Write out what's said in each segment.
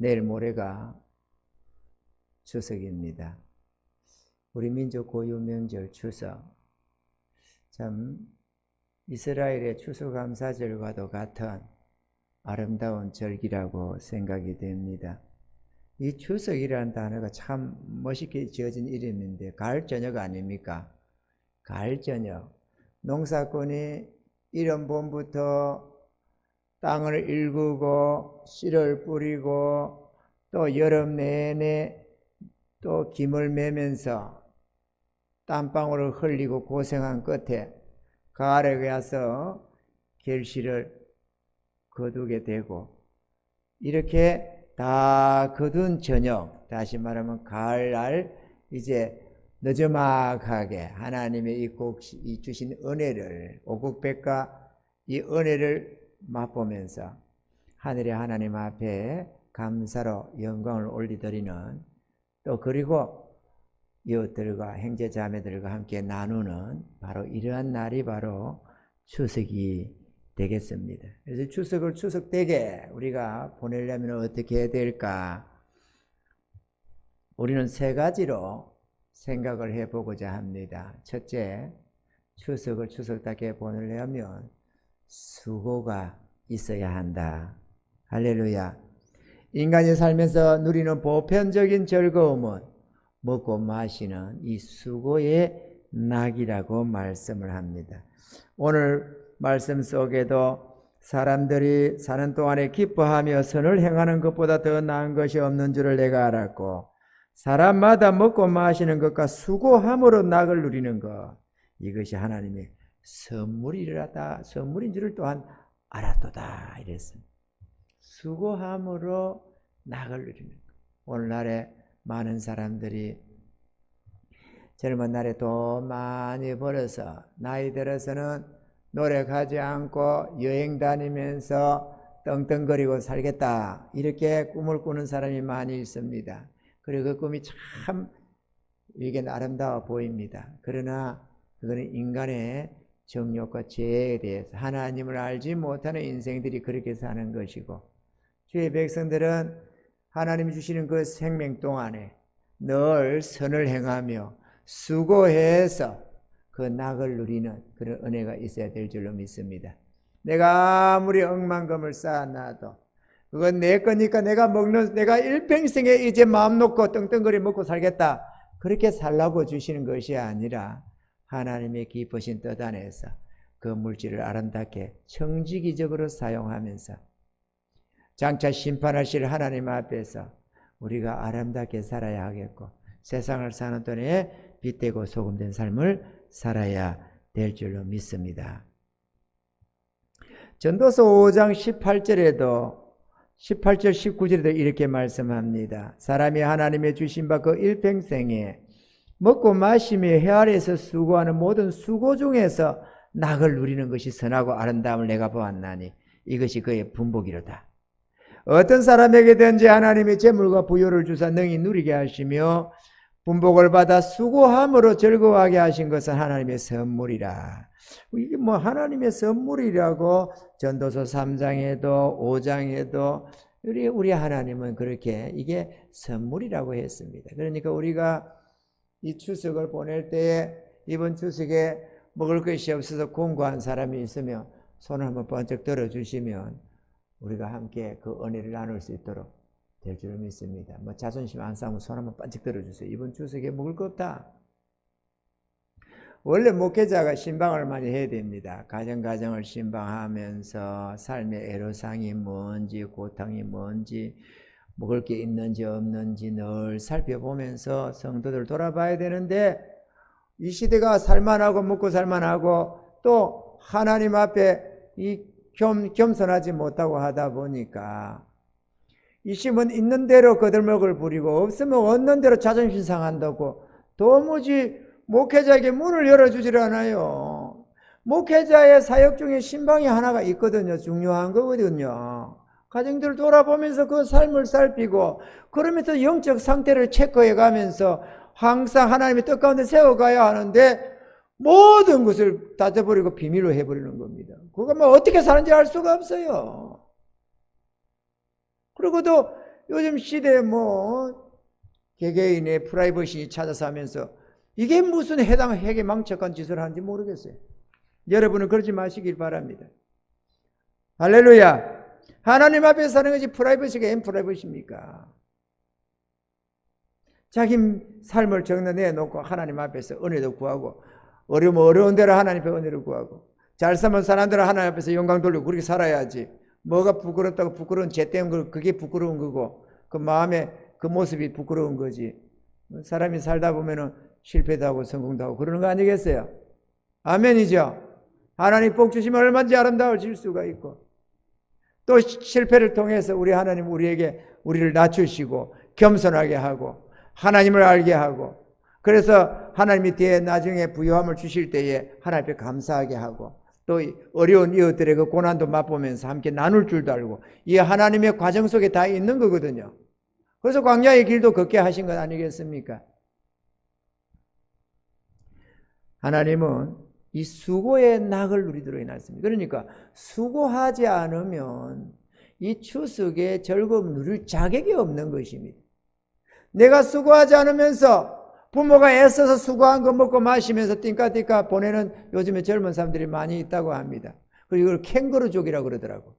내일 모레가 추석입니다. 우리 민족 고유 명절 추석. 참 이스라엘의 추수감사절과도 같은 아름다운 절기라고 생각이 됩니다. 이 추석이라는 단어가 참 멋있게 지어진 이름인데 가을 저녁 아닙니까? 가을 저녁. 농사꾼이 이른 봄부터 땅을 일구고 씨를 뿌리고 또 여름 내내 또 김을 매면서 땀방울을 흘리고 고생한 끝에 가을에 가서 결실을 거두게 되고, 이렇게 다 거둔 저녁, 다시 말하면 가을날 이제 늦어막하게 하나님의 이 주신 은혜를, 오국백과 이 은혜를 맛보면서 하늘의 하나님 앞에 감사로 영광을 올리드리는, 또 그리고 이웃들과 형제자매들과 함께 나누는 바로 이러한 날이 바로 추석이 되겠습니다. 그래서 추석을 추석되게 우리가 보내려면 어떻게 해야 될까? 우리는 세 가지로 생각을 해보고자 합니다. 첫째, 추석을 추석답게 보내려면 수고가 있어야 한다. 할렐루야. 인간이 살면서 누리는 보편적인 즐거움은 먹고 마시는 이 수고의 낙이라고 말씀을 합니다. 오늘 말씀 속에도 사람들이 사는 동안에 기뻐하며 선을 행하는 것보다 더 나은 것이 없는 줄을 내가 알았고, 사람마다 먹고 마시는 것과 수고함으로 낙을 누리는 것, 이것이 하나님의 선물인 줄을 또한 알았도다 이랬습니다. 수고함으로 낙을 누리는 것. 오늘날에 많은 사람들이 젊은 날에 돈 많이 벌어서 나이 들어서는 노력하지 않고 여행 다니면서 떵떵거리고 살겠다, 이렇게 꿈을 꾸는 사람이 많이 있습니다. 그리고 그 꿈이 참 이게 아름다워 보입니다. 그러나 그거는 인간의 정욕과 죄에 대해서 하나님을 알지 못하는 인생들이 그렇게 사는 것이고, 주의 백성들은 하나님이 주시는 그 생명 동안에 늘 선을 행하며 수고해서 그 낙을 누리는 그런 은혜가 있어야 될 줄로 믿습니다. 내가 아무리 억만금을 쌓아놔도 그건 내 거니까 내가 일평생에 이제 마음 놓고 떵떵거리 먹고 살겠다, 그렇게 살라고 주시는 것이 아니라 하나님의 깊으신 뜻 안에서 그 물질을 아름답게 청지기적으로 사용하면서 장차 심판하실 하나님 앞에서 우리가 아름답게 살아야 하겠고, 세상을 사는 동안에 빛되고 소금된 삶을 살아야 될 줄로 믿습니다. 전도서 5장 18절 19절에도 이렇게 말씀합니다. 사람이 하나님의 주신 바 그 일평생에 먹고 마시며 해 아래에서 수고하는 모든 수고 중에서 낙을 누리는 것이 선하고 아름다움을 내가 보았나니 이것이 그의 분복이로다. 어떤 사람에게든지 하나님의 재물과 부요를 주사 능히 누리게 하시며 분복을 받아 수고함으로 즐거워하게 하신 것은 하나님의 선물이라. 이게 뭐 하나님의 선물이라고 전도서 3장에도 5장에도 우리 하나님은 그렇게 이게 선물이라고 했습니다. 그러니까 우리가 이 추석을 보낼 때에 이번 추석에 먹을 것이 없어서 공고한 사람이 있으면 손을 한번 번쩍 들어주시면 우리가 함께 그 은혜를 나눌 수 있도록 될 줄 믿습니다. 뭐 자존심 안 싸우면 손 한번 번쩍 들어주세요. 이번 추석에 먹을 거 없다. 원래 목회자가 신방을 많이 해야 됩니다. 가정을 신방하면서 삶의 애로사항이 뭔지, 고통이 뭔지, 먹을 게 있는지 없는지 늘 살펴보면서 성도들 돌아봐야 되는데, 이 시대가 살만하고 먹고 살만하고 또 하나님 앞에 이 겸손하지 못하고 하다 보니까 있으면 있는 대로 거들먹을 부리고 없으면 없는 대로 자존심 상한다고 도무지 목회자에게 문을 열어주질 않아요. 목회자의 사역 중에 신방이 하나가 있거든요. 중요한 거거든요. 가정들을 돌아보면서 그 삶을 살피고 그러면서 영적 상태를 체크해 가면서 항상 하나님의 뜻 가운데 세워가야 하는데 모든 것을 닫아버리고 비밀로 해버리는 겁니다. 그거 뭐 어떻게 사는지 알 수가 없어요. 그리고 또 요즘 시대에 뭐 개개인의 프라이버시 찾아서 하면서 이게 무슨 핵에 망측한 짓을 하는지 모르겠어요. 여러분은 그러지 마시길 바랍니다. 할렐루야. 하나님 앞에 사는 것이 프라이버시가 웬 프라이버시입니까? 자기 삶을 정리해놓고 하나님 앞에서 은혜도 구하고, 어려우면 어려운 대로 하나님 앞에 은혜를 구하고, 잘 살면 사람들은 하나님 앞에서 영광 돌리고 그렇게 살아야지. 뭐가 부끄럽다고 부끄러운 죄 때문에 그게 부끄러운 거고, 그 마음에 그 모습이 부끄러운 거지. 사람이 살다 보면은 실패도 하고 성공도 하고 그러는 거 아니겠어요? 아멘이죠? 하나님 복 주시면 얼마든지 아름다워질 수가 있고, 또 실패를 통해서 우리 하나님 우리를 낮추시고 겸손하게 하고 하나님을 알게 하고, 그래서 하나님이 뒤에 나중에 부유함을 주실 때에 하나님 앞에 감사하게 하고, 또 어려운 이웃들의 그 고난도 맛보면서 함께 나눌 줄도 알고, 이 하나님의 과정 속에 다 있는 거거든요. 그래서 광야의 길도 걷게 하신 것 아니겠습니까? 하나님은 이 수고의 낙을 누리도록 해놨습니다. 그러니까 수고하지 않으면 이 추석의 즐거움 누릴 자격이 없는 것입니다. 내가 수고하지 않으면서 부모가 애써서 수고한 거 먹고 마시면서 띵까띵까 보내는 요즘에 젊은 사람들이 많이 있다고 합니다. 그리고 이걸 캥거루족이라고 그러더라고.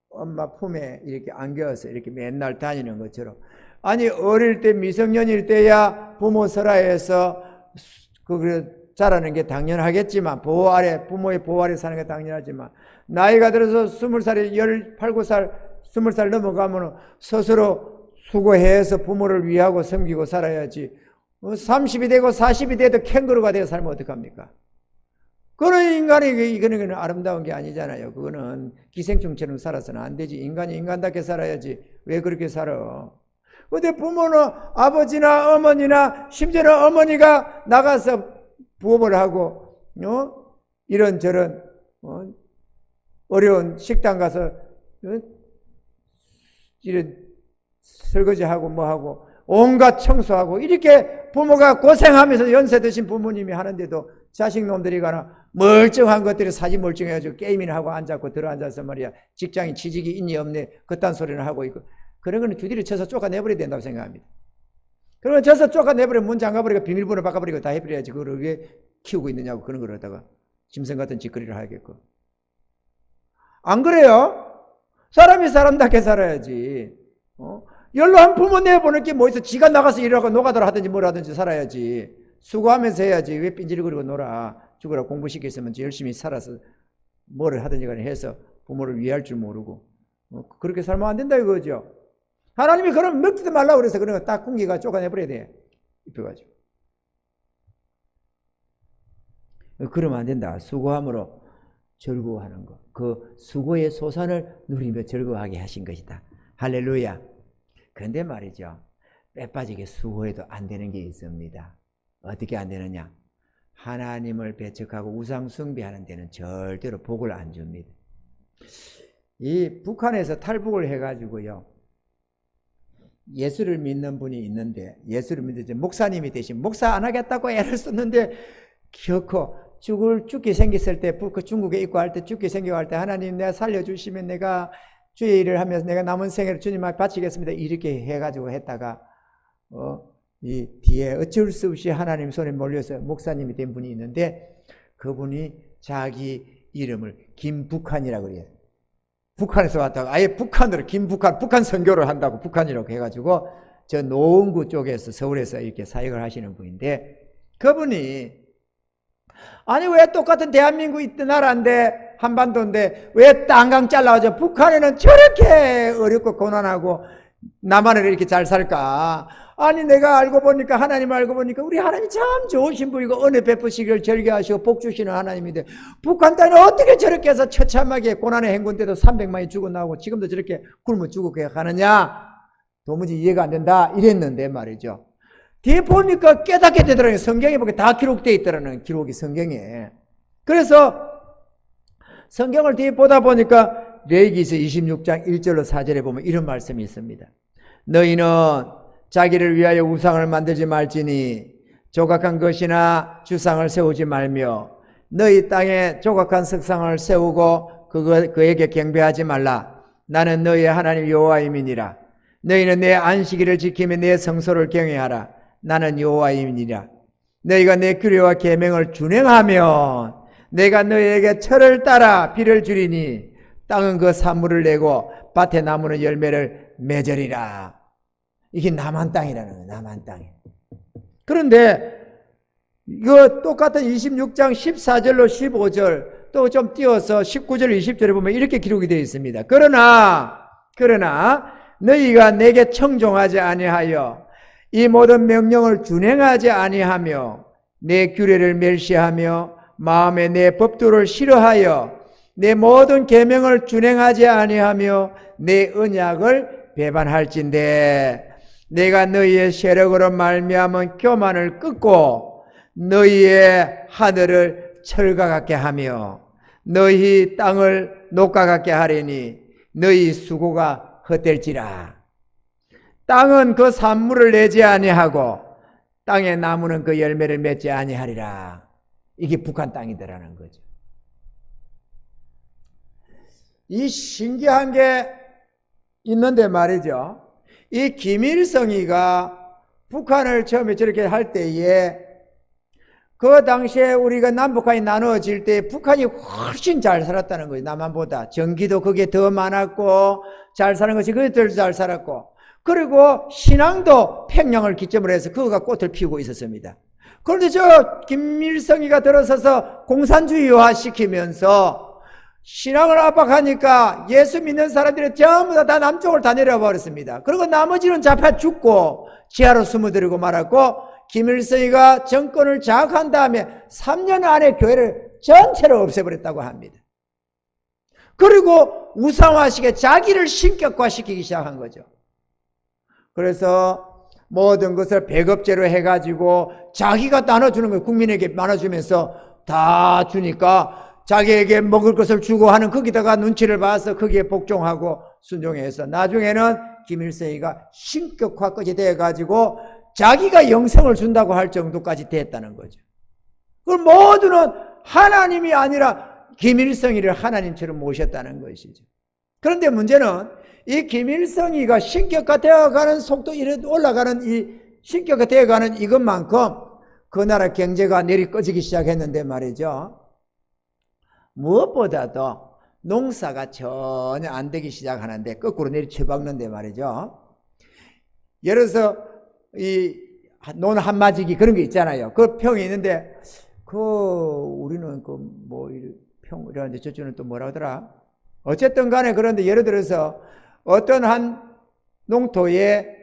엄마 품에 이렇게 안겨서 이렇게 맨날 다니는 것처럼. 아니, 어릴 때 미성년일 때야 부모 설하에서 자라는 게 당연하겠지만, 부모의 보호 아래 사는 게 당연하지만, 나이가 들어서 20살에 18, 9살, 20살 넘어가면 스스로 수고해서 부모를 위하고 섬기고 살아야지. 30이 되고 40이 돼도 캥거루가 되어 살면 어떡합니까? 그런 이거는 아름다운 게 아니잖아요. 그거는 기생충처럼 살아서는 안 되지. 인간이 인간답게 살아야지. 왜 그렇게 살아? 근데 부모는 아버지나 어머니나 심지어는 어머니가 나가서 부업을 하고, 이런저런, 어려운 식당 가서, 이런 설거지하고 뭐하고, 온갖 청소하고, 이렇게 부모가 고생하면서 연세 드신 부모님이 하는데도 자식 놈들이 가나 멀쩡한 것들이 사지 멀쩡해가지고 게임이나 하고 앉았고 들어앉아서 말이야. 직장인 취직이 있니 없니 그딴 소리를 하고 있고. 그런 거는 주디를 쳐서 쫓아내버려야 된다고 생각합니다. 그러면 쳐서 쫓아내버리면 문 잠가버리고 비밀번호 바꿔버리고 다 해버려야지. 그걸 왜 키우고 있느냐고 그런 걸 하다가 짐승 같은 짓거리를 하겠고. 안 그래요? 사람이 사람답게 살아야지. 연로한 부모 내보낼 게 뭐 있어. 지가 나가서 일하고 노가다를 하든지 뭘 하든지 살아야지. 수고하면서 해야지. 왜 삔질거리고 놀아. 죽으라 공부시켰으면 열심히 살아서 뭐를 하든지 간에 해서 부모를 위할 줄 모르고. 그렇게 살면 안 된다 이거죠. 하나님이 그럼 먹지도 말라고 그래서 그런 거 딱 궁기가 쫓아내버려야 돼. 입혀가지고. 그러면 안 된다. 수고함으로 즐거워하는 것. 그 수고의 소산을 누리며 즐거워하게 하신 것이다. 할렐루야. 그런데 말이죠. 빼빠지게 수고해도 안 되는 게 있습니다. 어떻게 안 되느냐? 하나님을 배척하고 우상 숭배하는 데는 절대로 복을 안 줍니다. 이 북한에서 탈북을 해가지고요. 예수를 믿는 분이 있는데, 예수를 믿는 목사님이 대신 목사 안 하겠다고 애를 썼는데, 결코 죽기 생겼을 때, 중국에 있고 할 때, 죽기 생기고 할 때, 하나님 내가 살려주시면 내가 주의 일을 하면서 내가 남은 생애를 주님 앞에 바치겠습니다. 이렇게 해가지고 했다가, 이 뒤에 어쩔 수 없이 하나님 손에 몰려서 목사님이 된 분이 있는데, 그분이 자기 이름을 김북한이라고 그래요. 북한에서 왔다가 아예 북한으로 북한 선교를 한다고 북한이라고 해가지고 저 노원구 쪽에서 서울에서 이렇게 사역을 하시는 분인데, 그분이 아니 왜 똑같은 대한민국 있던 나라인데 한반도인데 왜 땅강 잘라가지고 북한에는 저렇게 어렵고 고난하고 남한을 이렇게 잘 살까? 아니 내가 알고 보니까 하나님 알고 보니까 우리 하나님이 참 좋으신 분이고 은혜 베푸시기를 절개하시고 복 주시는 하나님인데 북한 땅에 어떻게 저렇게 해서 처참하게 고난의 행군때도 300만이 죽어나오고 지금도 저렇게 굶어 죽고 가느냐? 도무지 이해가 안 된다 이랬는데 말이죠. 뒤에 보니까 깨닫게 되더라고요. 성경에 보니까 다 기록되어 있더라는 기록이 성경에. 그래서 성경을 뒤에 보다 보니까 레위기서 26장 1절로 4절에 보면 이런 말씀이 있습니다. 너희는 자기를 위하여 우상을 만들지 말지니 조각한 것이나 주상을 세우지 말며 너희 땅에 조각한 석상을 세우고 그에게 경배하지 말라. 나는 너희의 하나님 여호와임이니라. 너희는 내 안식일을 지키며 내 성소를 경외하라. 나는 여호와임이니라. 너희가 내 규례와 계명을 준행하면 내가 너희에게 철을 따라 비를 주리니 땅은 그 산물을 내고 밭에 나무는 열매를 맺으리라. 이게 남한 땅이라는 거예요. 남한 땅이. 그런데 이거 똑같은 26장 14절로 15절 또 좀 띄어서 19절 20절에 보면 이렇게 기록이 되어 있습니다. 그러나 너희가 내게 청종하지 아니하여 이 모든 명령을 준행하지 아니하며 내 규례를 멸시하며 마음에 내 법도를 싫어하여 내 모든 계명을 준행하지 아니하며 내 언약을 배반할진대 내가 너희의 세력으로 말미암은 교만을 끊고 너희의 하늘을 철과 같게 하며 너희 땅을 녹과 같게 하리니 너희 수고가 헛될지라. 땅은 그 산물을 내지 아니하고 땅의 나무는 그 열매를 맺지 아니하리라. 이게 북한 땅이더라는 거죠. 이 신기한 게 있는데 말이죠. 이 김일성이가 북한을 처음에 저렇게 할 때에 그 당시에 우리가 남북한이 나누어질 때 북한이 훨씬 잘 살았다는 거예요. 남한보다. 전기도 그게 더 많았고 잘 사는 것이 그게 더 잘 살았고 그리고 신앙도 평양을 기점으로 해서 그거가 꽃을 피우고 있었습니다. 그런데 저 김일성이가 들어서서 공산주의화 시키면서 신앙을 압박하니까 예수 믿는 사람들이 전부 다 남쪽을 다 내려버렸습니다. 그리고 나머지는 잡혀 죽고 지하로 숨어들고 말았고 김일성이가 정권을 장악한 다음에 3년 안에 교회를 전체로 없애버렸다고 합니다. 그리고 우상화시켜 자기를 신격화시키기 시작한 거죠. 그래서 모든 것을 배급제로 해가지고 자기가 나눠주는 거예요. 국민에게 나눠주면서 다 주니까 자기에게 먹을 것을 주고 하는 거기다가 눈치를 봐서 거기에 복종하고 순종해서 나중에는 김일성이가 신격화까지 돼가지고 자기가 영생을 준다고 할 정도까지 됐다는 거죠. 그럼 모두는 하나님이 아니라 김일성이를 하나님처럼 모셨다는 것이죠. 그런데 문제는 이 김일성이가 신격화 되어가는 속도 이래 올라가는 이 신격화 되어가는 이것만큼 그 나라 경제가 내리 꺼지기 시작했는데 말이죠. 무엇보다도 농사가 전혀 안 되기 시작하는데 거꾸로 내리 쳐박는데 말이죠. 예를 들어서 이 논 한마지기 그런 게 있잖아요. 그 평이 있는데 우리는 평 이러는데 저쪽은 또 뭐라 하더라. 어쨌든 간에 그런데 예를 들어서 어떤 한 농토에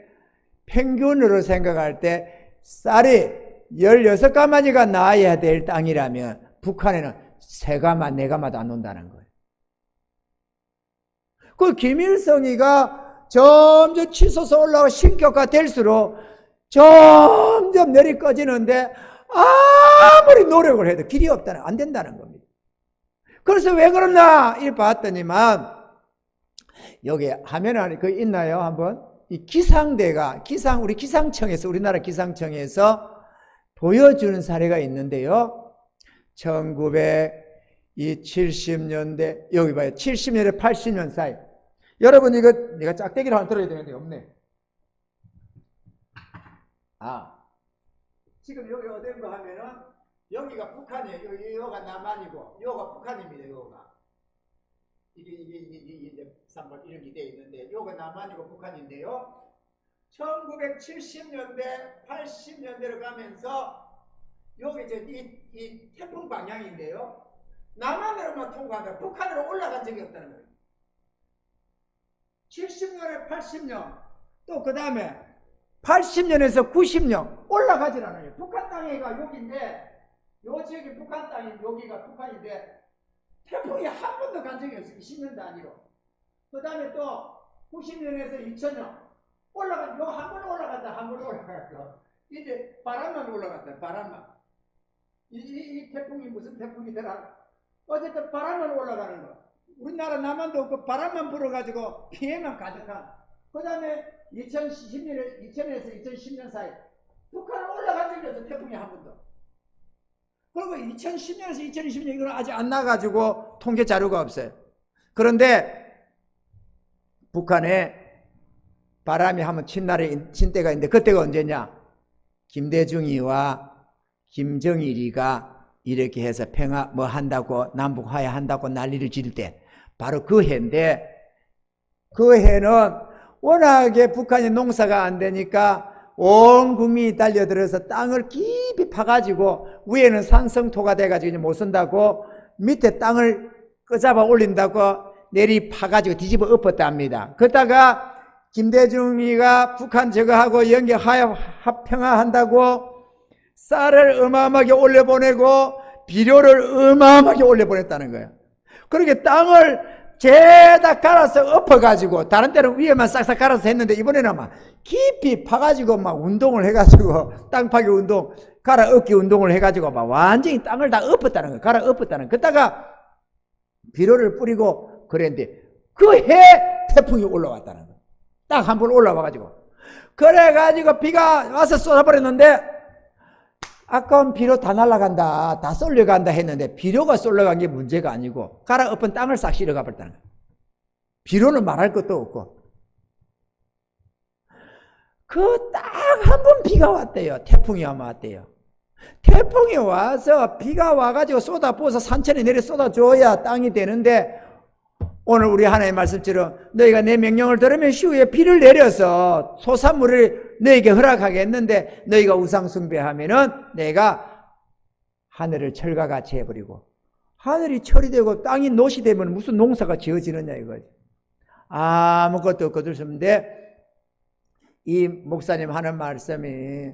평균으로 생각할 때 쌀이 16가마니가 나와야 될 땅이라면 북한에는 3가마, 4가마도 안 논다는 거예요. 그 김일성이가 점점 치솟아 올라가 신격화 될수록 점점 내리 꺼지는데 아무리 노력을 해도 길이 없다는, 안 된다는 겁니다. 그래서 왜 그러나 이 봤더니만 여기 화면 안에 그 있나요? 한번 이 기상대가 우리 기상청에서 우리나라 기상청에서 보여주는 사례가 있는데요. 1970년대 여기 봐요. 70년대 80년 사이. 여러분 이거 내가 짝대기를 하나 들어야 되는데 없네. 지금 여기 어딘가 하면은 여기가 북한이에요. 여기가 남한이고 여기가 북한입니다. 여기가 이게 상관 이런 게 돼 있는데 여기가 남한이고 북한인데요. 1970년대 80년대로 가면서 여기 이 태풍 방향인데요. 남한으로만 통과하다 북한으로 올라간 적이 없다는 거예요. 70년에 80년 또 그 다음에 80년에서 90년 올라가질 않아요. 북한 땅에가 여기인데 요 지역이 북한 땅이 여기가 북한인데 태풍이 한 번도 간 적이 없어요. 20년 단위로. 그 다음에 또 90년에서 2000년 올라간 요 한 번 올라갔다 한 번 올라갔다. 이제 바람만 올라갔다. 바람만. 이 태풍이 무슨 태풍이더라. 어쨌든 바람만 올라가는 거. 우리나라 남한도 그 바람만 불어가지고 피해만 가득한. 그 다음에 2010년에서 2010년 사이 북한은 올라간 적이 없어. 태풍이 한 번도. 그리고 2010년에서 2020년 이건 아직 안 나가지고 통계 자료가 없어요. 그런데 북한에 바람이 한번 친 때가 있는데 그때가 언제냐? 김대중이와 김정일이가 이렇게 해서 평화 뭐 한다고 남북 화해한다고 난리를 지를 때 바로 그 해인데 그 해는 워낙에 북한이 농사가 안 되니까 온 국민이 달려들어서 땅을 깊이 파가지고 위에는 산성토가 돼가지고 이제 못 쓴다고 밑에 땅을 끄잡아 올린다고 내리 파가지고 뒤집어 엎었다 합니다. 그러다가 김대중이가 북한 저거하고 연계 평화한다고 쌀을 어마어마하게 올려보내고 비료를 어마어마하게 올려보냈다는 거예요. 그렇게 땅을 죄다 갈아서 엎어가지고 다른 때는 위에만 싹싹 갈아서 했는데 이번에는 막 깊이 파가지고 막 운동을 해가지고 땅 파기 운동, 갈아 엎기 운동을 해가지고 막 완전히 땅을 다 엎었다는 거예요. 갈아 엎었다는 거예요. 그러다가 비료를 뿌리고 그랬는데 그 해 태풍이 올라왔다는 거예요. 딱 한 번 올라와가지고 그래가지고 비가 와서 쏟아버렸는데 아까운 비료 다 날아간다, 다 쏠려간다 했는데 비료가 쏠려간 게 문제가 아니고 갈아 엎은 땅을 싹 실어가 버렸다는 거예요. 비료는 말할 것도 없고 그 딱 한 번 비가 왔대요. 태풍이 왔대요. 태풍이 와서 비가 와가지고 쏟아부어서 산천에 내려 쏟아줘야 땅이 되는데 오늘 우리 하나님의 말씀처럼 너희가 내 명령을 들으면 시후에 비를 내려서 소산물을 너희에게 허락하겠는데 너희가 우상 숭배하면은 내가 하늘을 철과같이 해버리고 하늘이 철이 되고 땅이 노시 되면 무슨 농사가 지어지느냐 이거지. 아무것도 거둘 수 없는데 이 목사님 하는 말씀이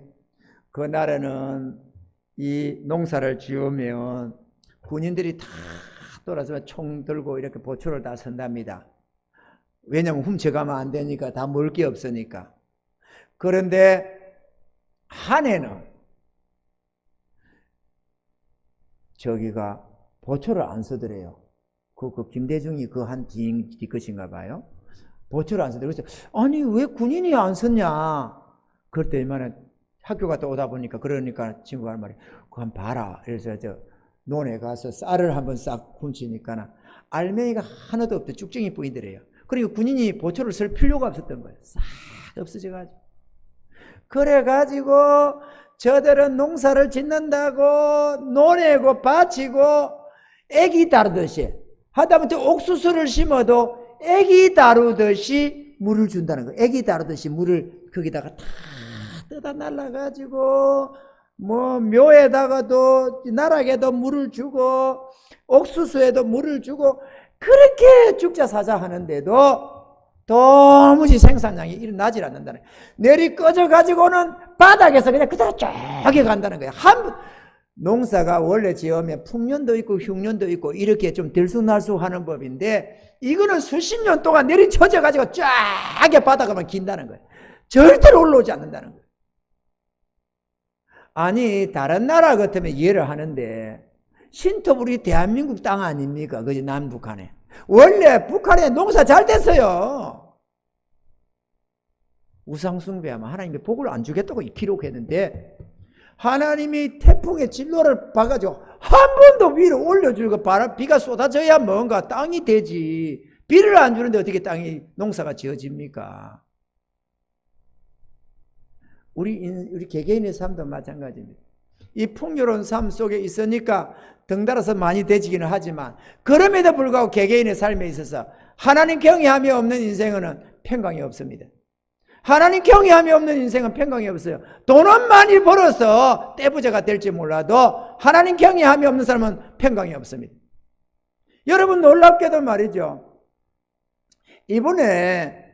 그날에는 이 농사를 지으면 군인들이 다 돌아서 총 들고 이렇게 보초를 다 선답니다. 왜냐하면 훔쳐가면 안 되니까 다 먹을 게 없으니까. 그런데 한 해는 저기가 보초를 안 쓰더래요. 그 김대중이 그 한 뒤끝인가 봐요. 보초를 안 쓰더래요. 그래서 아니 왜 군인이 안 썼냐? 그랬더니만은 학교 갔다 오다 보니까 그러니까 친구가 하는 말이 그거 한번 봐라. 그래서 저 논에 가서 쌀을 한번 싹 훔치니까 알맹이가 하나도 없대. 쭉쟁이 뿌이더래요. 그리고 군인이 보초를 쓸 필요가 없었던 거예요. 싹 없어져가지고. 그래가지고 저들은 농사를 짓는다고 논에고 바치고 애기 다루듯이 하다못해 옥수수를 심어도 애기 다루듯이 물을 준다는 거예요. 애기 다루듯이 물을 거기다가 다 뜯어 날라가지고 뭐 묘에다가도 나락에도 물을 주고 옥수수에도 물을 주고 그렇게 죽자 사자 하는데도 도무지 생산량이 일어나질 않는다는 거예요. 내리 꺼져 가지고는 바닥에서 그냥 그대로 쪼개 간다는 거예요. 농사가 원래 지으면 풍년도 있고 흉년도 있고 이렇게 좀 들쑥날쑥하는 법인데 이거는 수십 년 동안 내리쳐져 가지고 쫙게 바닥에만 긴다는 거예요. 절대로 올라오지 않는다는 거예요. 아니 다른 나라 같으면 이해를 하는데 신톱 우리 대한민국 땅 아닙니까? 그지 남북한에. 원래 북한에 농사 잘 됐어요. 우상숭배하면 하나님이 복을 안 주겠다고 기록했는데 하나님이 태풍의 진로를 봐가지고 한 번도 위로 올려주고 비가 쏟아져야 뭔가 땅이 되지. 비를 안 주는데 어떻게 땅이 농사가 지어집니까? 우리 개개인의 삶도 마찬가지입니다. 이 풍요로운 삶 속에 있으니까 덩달아서 많이 되지기는 하지만 그럼에도 불구하고 개개인의 삶에 있어서 하나님 경외함이 없는 인생은 평강이 없습니다. 하나님 경외함이 없는 인생은 평강이 없어요. 돈은 많이 벌어서 떼부자가 될지 몰라도 하나님 경외함이 없는 사람은 평강이 없습니다. 여러분 놀랍게도 말이죠. 이번에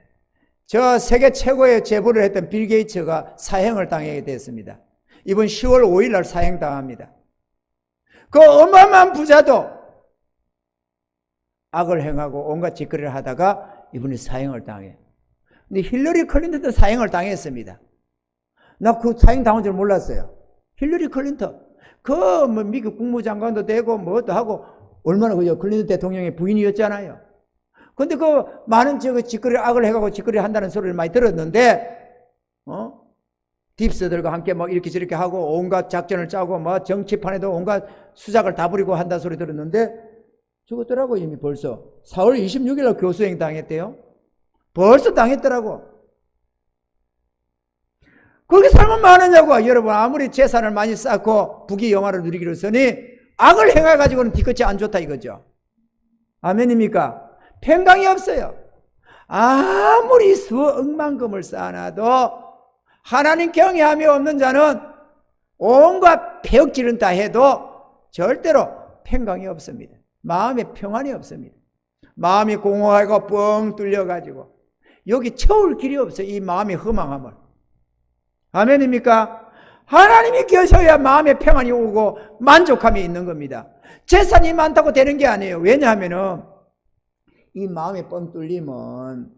저 세계 최고의 재벌을 했던 빌 게이츠가 사형을 당하게 됐습니다. 이번 10월 5일 날 사형당합니다. 그 어마어마한 부자도 악을 행하고 온갖 짓거리를 하다가 이분이 사형을 당해요. 근데 힐러리 클린턴도 사형을 당했습니다. 나 그 사형 당한 줄 몰랐어요. 힐러리 클린턴 그 뭐 미국 국무장관도 되고 뭐도 하고 얼마나 그죠 클린턴 대통령의 부인이었잖아요. 근데 그 많은 짓거리를 악을 해가고 짓거리를 한다는 소리를 많이 들었는데 딥스들과 함께 막 이렇게 저렇게 하고 온갖 작전을 짜고 뭐 정치판에도 온갖 수작을 다 부리고 한다는 소리 들었는데 죽었더라고. 이미 벌써 4월 26일 날 교수행 당했대요. 벌써 당했더라고. 그렇게 살면 많으냐고. 여러분, 아무리 재산을 많이 쌓고 부귀영화를 누리기로 했으니 악을 행해가지고는 뒤끝이 안 좋다 이거죠. 아멘입니까? 평강이 없어요. 아무리 수억만금을 쌓아놔도 하나님 경외함이 없는 자는 온갖 폐역질은 다 해도 절대로 평강이 없습니다. 마음에 평안이 없습니다. 마음이 공허하고 뻥 뚫려가지고 여기 채울 길이 없어요. 이 마음의 허망함을. 아멘입니까? 하나님이 계셔야 마음에 평안이 오고 만족함이 있는 겁니다. 재산이 많다고 되는 게 아니에요. 왜냐하면 이 마음에 뻥 뚫리면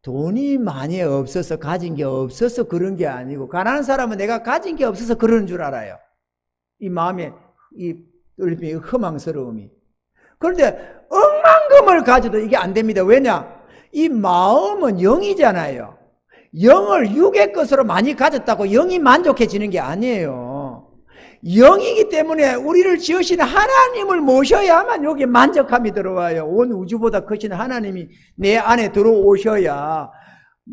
돈이 많이 없어서 가진 게 없어서 그런 게 아니고, 가난한 사람은 내가 가진 게 없어서 그러는 줄 알아요. 이 마음에 이 뚫림이, 허망스러움이. 그런데 억만금을 가져도 이게 안 됩니다. 왜냐? 이 마음은 영이잖아요. 영을 육의 것으로 많이 가졌다고 영이 만족해지는 게 아니에요. 영이기 때문에 우리를 지으신 하나님을 모셔야만 여기 만족함이 들어와요. 온 우주보다 크신 하나님이 내 안에 들어오셔야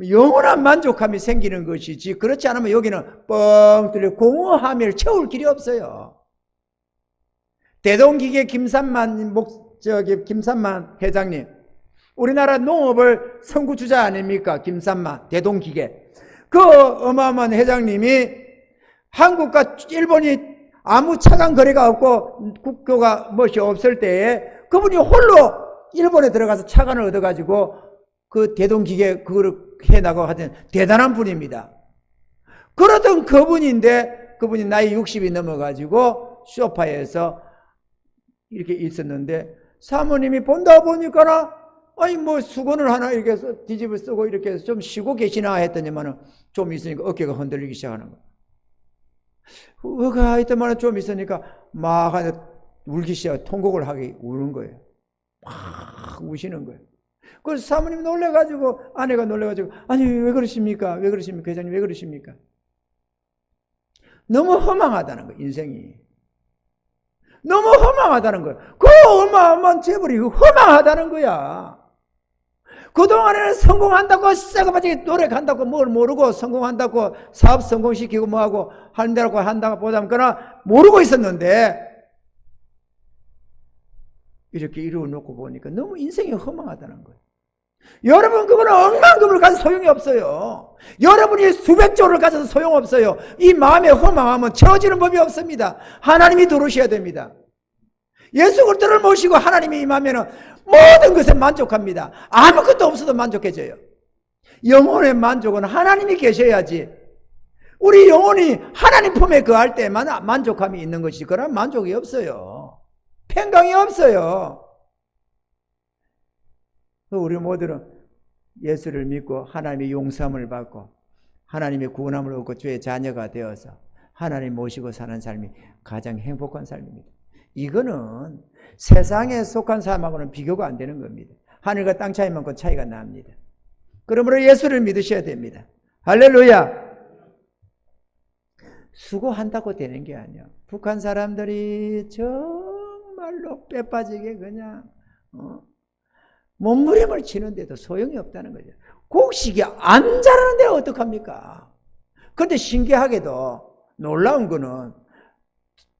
영원한 만족함이 생기는 것이지, 그렇지 않으면 여기는 뻥 뚫려 공허함을 채울 길이 없어요. 대동기계 김삼만 회장님, 우리나라 농업을 선구주자 아닙니까? 김삼만 대동기계. 그 어마어마한 회장님이 한국과 일본이 아무 차관 거래가 없고 국교가 무엇이 없을 때에 그분이 홀로 일본에 들어가서 차관을 얻어가지고 그 대동기계 그거를 해나가고 하던 대단한 분입니다. 그러던 그분인데, 그분이 나이 60이 넘어가지고 소파에서 이렇게 있었는데 사모님이 본다 보니까나 아니 뭐 수건을 하나 이렇게 해서 뒤집어 쓰고 이렇게 해서 좀 쉬고 계시나 했더니만은 좀 있으니까 어깨가 흔들리기 시작하는 거예요. 의가 있더만은 좀 있으니까 막 울기 시작, 통곡을 하게 우는 거예요. 막 우시는 거예요. 그래서 사모님이 놀래가지고, 아내가 놀래가지고, 아니 왜 그러십니까? 왜 그러십니까? 회장님 왜 그러십니까? 너무 허망하다는 거예요. 인생이 너무 허망하다는 거예요. 그 어마어마한 재벌이 허망하다는 거야. 그동안에는 성공한다고 새거바지게 노력한다고 뭘 모르고, 성공한다고 사업 성공시키고 뭐하고 한다고 한다고 보자면 그러나 모르고 있었는데 이렇게 이루어놓고 보니까 너무 인생이 허망하다는 거예요. 여러분, 그거는 억만금을 가져서 소용이 없어요. 여러분이 수백조를 가져서 소용없어요. 이 마음의 허망함은 채워지는 법이 없습니다. 하나님이 들어오셔야 됩니다. 예수 그리스도를 모시고 하나님이 임하면 모든 것에 만족합니다. 아무것도 없어도 만족해져요. 영혼의 만족은 하나님이 계셔야지. 우리 영혼이 하나님 품에 거할 때만 만족함이 있는 것이지, 그런 만족이 없어요. 평강이 없어요. 우리 모두는 예수를 믿고 하나님의 용서함을 받고 하나님의 구원함을 얻고 주의 자녀가 되어서 하나님 모시고 사는 삶이 가장 행복한 삶입니다. 이거는 세상에 속한 사람하고는 비교가 안 되는 겁니다. 하늘과 땅 차이만큼 차이가 납니다. 그러므로 예수를 믿으셔야 됩니다. 할렐루야. 수고한다고 되는 게 아니야. 북한 사람들이 정말로 빼빠지게 그냥 몸부림을 치는데도 소용이 없다는 거죠. 곡식이 안 자라는데 어떡합니까? 그런데 신기하게도 놀라운 거는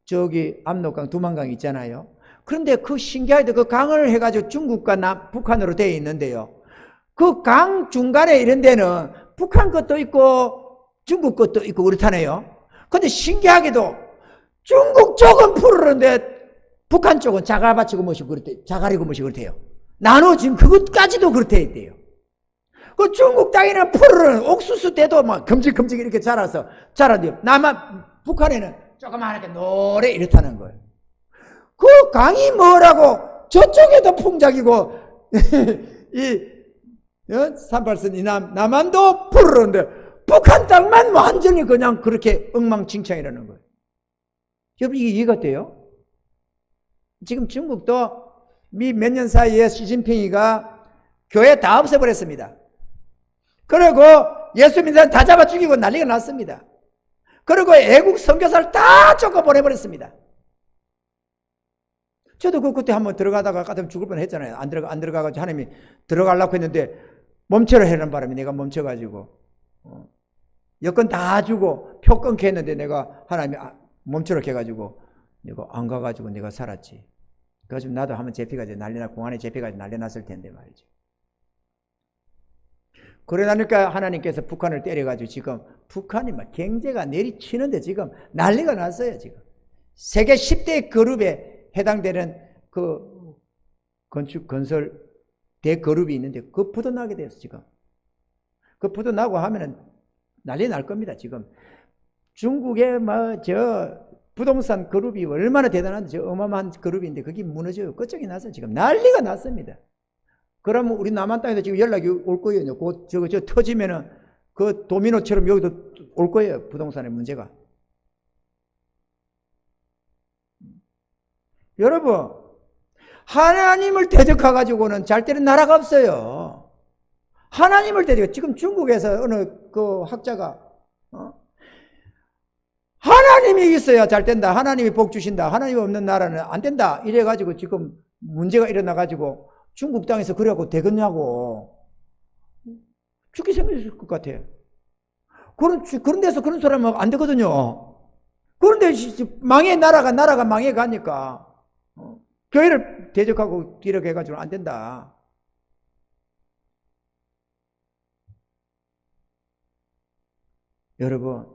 저기 압록강, 두만강 있잖아요. 그런데 그 신기하게도 그 강을 해가지고 중국과 북한으로 되어 있는데요. 그 강 중간에 이런 데는 북한 것도 있고 중국 것도 있고 그렇다네요. 그런데 신기하게도 중국 쪽은 푸르는데 북한 쪽은 자갈밭이고 뭐시 그렇대요. 자갈이고 뭐시 그렇대요. 나눠진 그것까지도 그렇대 있대요. 그 중국 땅에는 푸르른 옥수수 때도 막 금직금직 이렇게 자라는데요. 북한에는 조그맣게 노래 이렇다는 거예요. 그 강이 뭐라고 저쪽에도 풍작이고 삼팔선 남한도 푸르른데 북한 땅만 완전히 그냥 그렇게 엉망진창이라는 거예요. 여러분, 이게 이해가 돼요? 지금 중국도 몇 년 사이에 시진핑이가 교회 다 없애버렸습니다. 그리고 예수 믿는 사람 다 잡아 죽이고 난리가 났습니다. 그리고 애국 선교사를 다 쫓아보내버렸습니다. 저도 그때 한번 들어가다가 가끔 죽을 뻔 했잖아요. 안 들어가가지고 하나님이 들어가려고 했는데 멈춰라 하는 바람에 내가 멈춰가지고 여건 다 주고 표 끊게 했는데 내가 하나님이 멈추라 해가지고 내가 안 가가지고 내가 살았지. 그래서 나도 한번 잡혀가지고 난리나 공안에 잡혀가지고 난리 났을 텐데 말이지. 그래 나니까 하나님께서 북한을 때려가지고 지금 북한이 막 경제가 내리치는데 지금 난리가 났어요. 지금 세계 10대 그룹에 해당되는 그 건설 대그룹이 있는데 그 부도나게 됐어. 지금 그 부도나고 하면은 난리 날 겁니다. 지금 중국의 저 부동산 그룹이 얼마나 대단한데 저 어마어마한 그룹인데 그게 무너져요. 끝장이 나서 지금 난리가 났습니다. 그러면 우리 남한 땅에도 지금 연락이 올 거예요. 곧 저 터지면은 그 도미노처럼 여기도 올 거예요. 부동산의 문제가. 여러분, 하나님을 대적해가지고는 잘 되는 나라가 없어요. 하나님을 대적. 지금 중국에서 어느 그 학자가 하나님이 있어야 잘 된다. 하나님이 복 주신다. 하나님이 없는 나라는 안 된다. 이래가지고 지금 문제가 일어나가지고 중국 땅에서 그래갖고 되겠냐고. 죽기 생겼을 것 같아요. 그런 데서 그런 사람은 안 되거든요. 그런데 나라가 망해가니까 교회를 대적하고 이렇게 해가지고 안 된다. 여러분,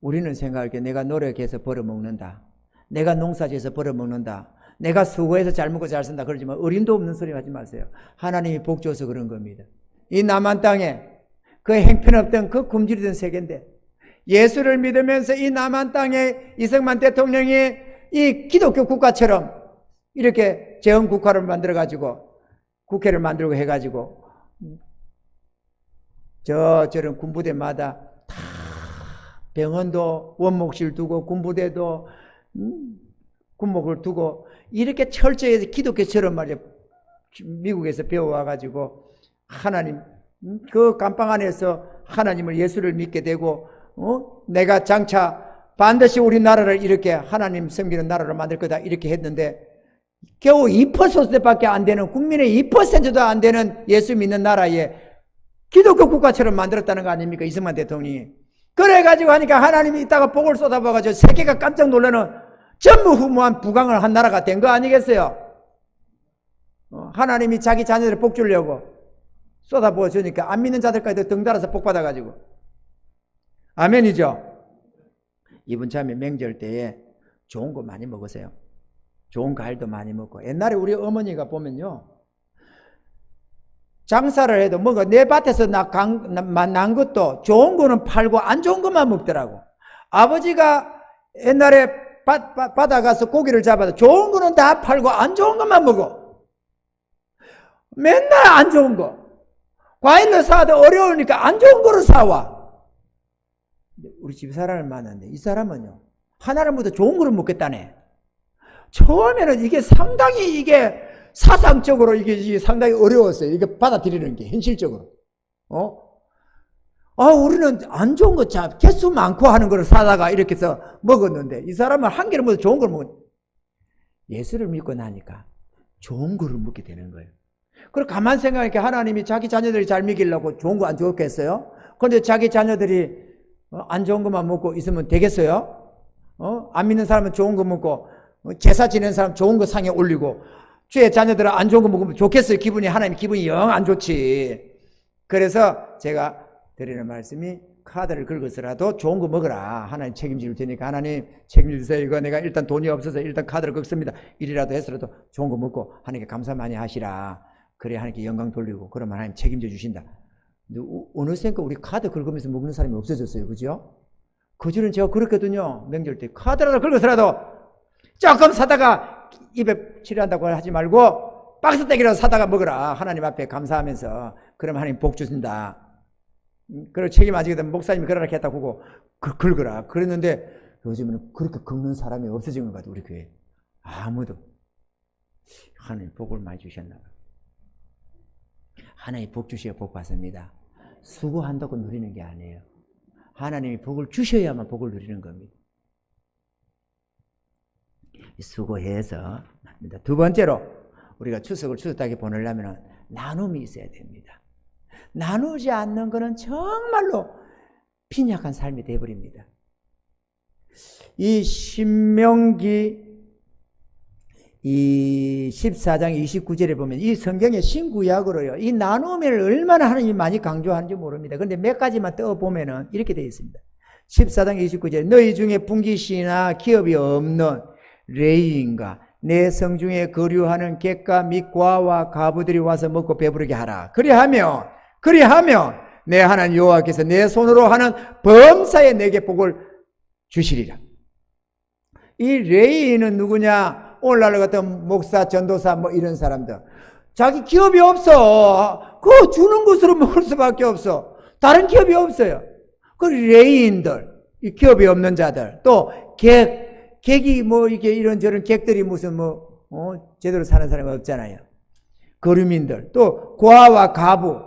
우리는 생각할게 내가 노력해서 벌어먹는다. 내가 농사지어서 벌어먹는다. 내가 수고해서 잘 먹고 잘 산다. 그러지만 어림도 없는 소리 하지 마세요. 하나님이 복 줘서 그런 겁니다. 이 남한 땅에 그 행편없던 그 굶주리던 세계인데 예수를 믿으면서 이 남한 땅에 이승만 대통령이 이 기독교 국가처럼 이렇게 재헌국가를 만들어가지고 국회를 만들고 해가지고 저런 군부대마다 다 병원도 원목실 두고 군부대도 군목을 두고 이렇게 철저히 기독교처럼 말이야 미국에서 배워와가지고 하나님 그 감방 안에서 하나님을 예수를 믿게 되고 내가 장차 반드시 우리나라를 이렇게 하나님 섬기는 나라로 만들 거다 이렇게 했는데 겨우 2%밖에 안 되는 국민의 2%도 안 되는 예수 믿는 나라에 기독교 국가처럼 만들었다는 거 아닙니까? 이승만 대통령이. 그래가지고 하니까 하나님이 이따가 복을 쏟아봐가지고 세계가 깜짝 놀라는 전무후무한 부강을 한 나라가 된 거 아니겠어요? 하나님이 자기 자녀들을 복 주려고 쏟아부어 주니까 안 믿는 자들까지도 덩달아서 복 받아가지고. 아멘이죠? 이번 참에 명절 때에 좋은 거 많이 먹으세요. 좋은 과일도 많이 먹고. 옛날에 우리 어머니가 보면요. 장사를 해도 뭔가 내 밭에서 난 것도 좋은 거는 팔고 안 좋은 것만 먹더라고. 아버지가 옛날에 바다 가서 고기를 잡아도 좋은 거는 다 팔고 안 좋은 것만 먹어. 맨날 안 좋은 거. 과일을 사도 어려우니까 안 좋은 거를 사와. 우리 집 사람을 만났는데 이 사람은요. 하나를 먹어도 좋은 거를 먹겠다네. 처음에는 이게 상당히 이게 사상적으로 이게 상당히 어려웠어요. 이게 받아들이는 게 현실적으로. 우리는 안 좋은 거 참 개수 많고 하는 걸 사다가 이렇게 해서 먹었는데 이 사람은 한 개를 먹어도 좋은 걸 먹었는데 예수를 믿고 나니까 좋은 거를 먹게 되는 거예요. 그리고 가만 생각하니까 하나님이 자기 자녀들이 잘 먹이려고 좋은 거 안 주었겠어요? 그런데 자기 자녀들이 안 좋은 것만 먹고 있으면 되겠어요? 안 믿는 사람은 좋은 거 먹고 제사 지내는 사람 좋은 거 상에 올리고 주의 자녀들은 안 좋은 거 먹으면 좋겠어요. 하나님 기분이 영 안 좋지. 그래서 제가 드리는 말씀이 카드를 긁어서라도 좋은 거 먹어라. 하나님 책임질 테니까 하나님 책임져 주세요. 이거 내가 일단 돈이 없어서 일단 카드를 긁습니다. 일이라도 해서라도 좋은 거 먹고 하나님께 감사 많이 하시라. 그래 하나님께 영광 돌리고 그러면 하나님 책임져 주신다. 근데 어느샌가 우리 카드 긁으면서 먹는 사람이 없어졌어요. 그죠? 그전엔 제가 그랬거든요. 명절 때 카드라도 긁어서라도 조금 사다가 입에 치료한다고 하지 말고 박스떼기라도 사다가 먹어라. 하나님 앞에 감사하면서 그러면 하나님 복 주신다. 그리고 책임 안 지게 되면 목사님이 그러라 했다고 하고 긁어라. 그랬는데 요즘은 그렇게 긁는 사람이 없어진 것 같아요. 우리 교회 아무도. 하나님 복을 많이 주셨나 봐요. 하나님 복 주셔야 복 받습니다. 수고한다고 누리는 게 아니에요. 하나님이 복을 주셔야만 복을 누리는 겁니다. 수고해서 두 번째로 우리가 추석을 추석하게 보내려면 나눔이 있어야 됩니다. 나누지 않는 것은 정말로 빈약한 삶이 되어버립니다. 이 신명기 이 14장 29절에 보면 이 성경의 신구약으로요, 이 나눔을 얼마나 하나님이 많이 강조하는지 모릅니다. 그런데 몇 가지만 떠보면은 이렇게 되어 있습니다. 14장 29절에 너희 중에 분깃이나 기업이 없는 레위인과 내 성중에 거류하는 객과 및 과와 가부들이 와서 먹고 배부르게 하라. 그리하면 내 하나님 여호와께서 내 손으로 하는 범사에 내게 복을 주시리라. 이 레위인은 누구냐? 오늘날 같은 목사, 전도사 뭐 이런 사람들, 자기 기업이 없어. 그거 주는 것으로 먹을 수밖에 없어. 다른 기업이 없어요. 그 레위인들, 이 기업이 없는 자들, 또 객이 뭐 이게 이런저런 객들이 무슨 제대로 사는 사람이 없잖아요. 거류민들, 또 고아와 가부,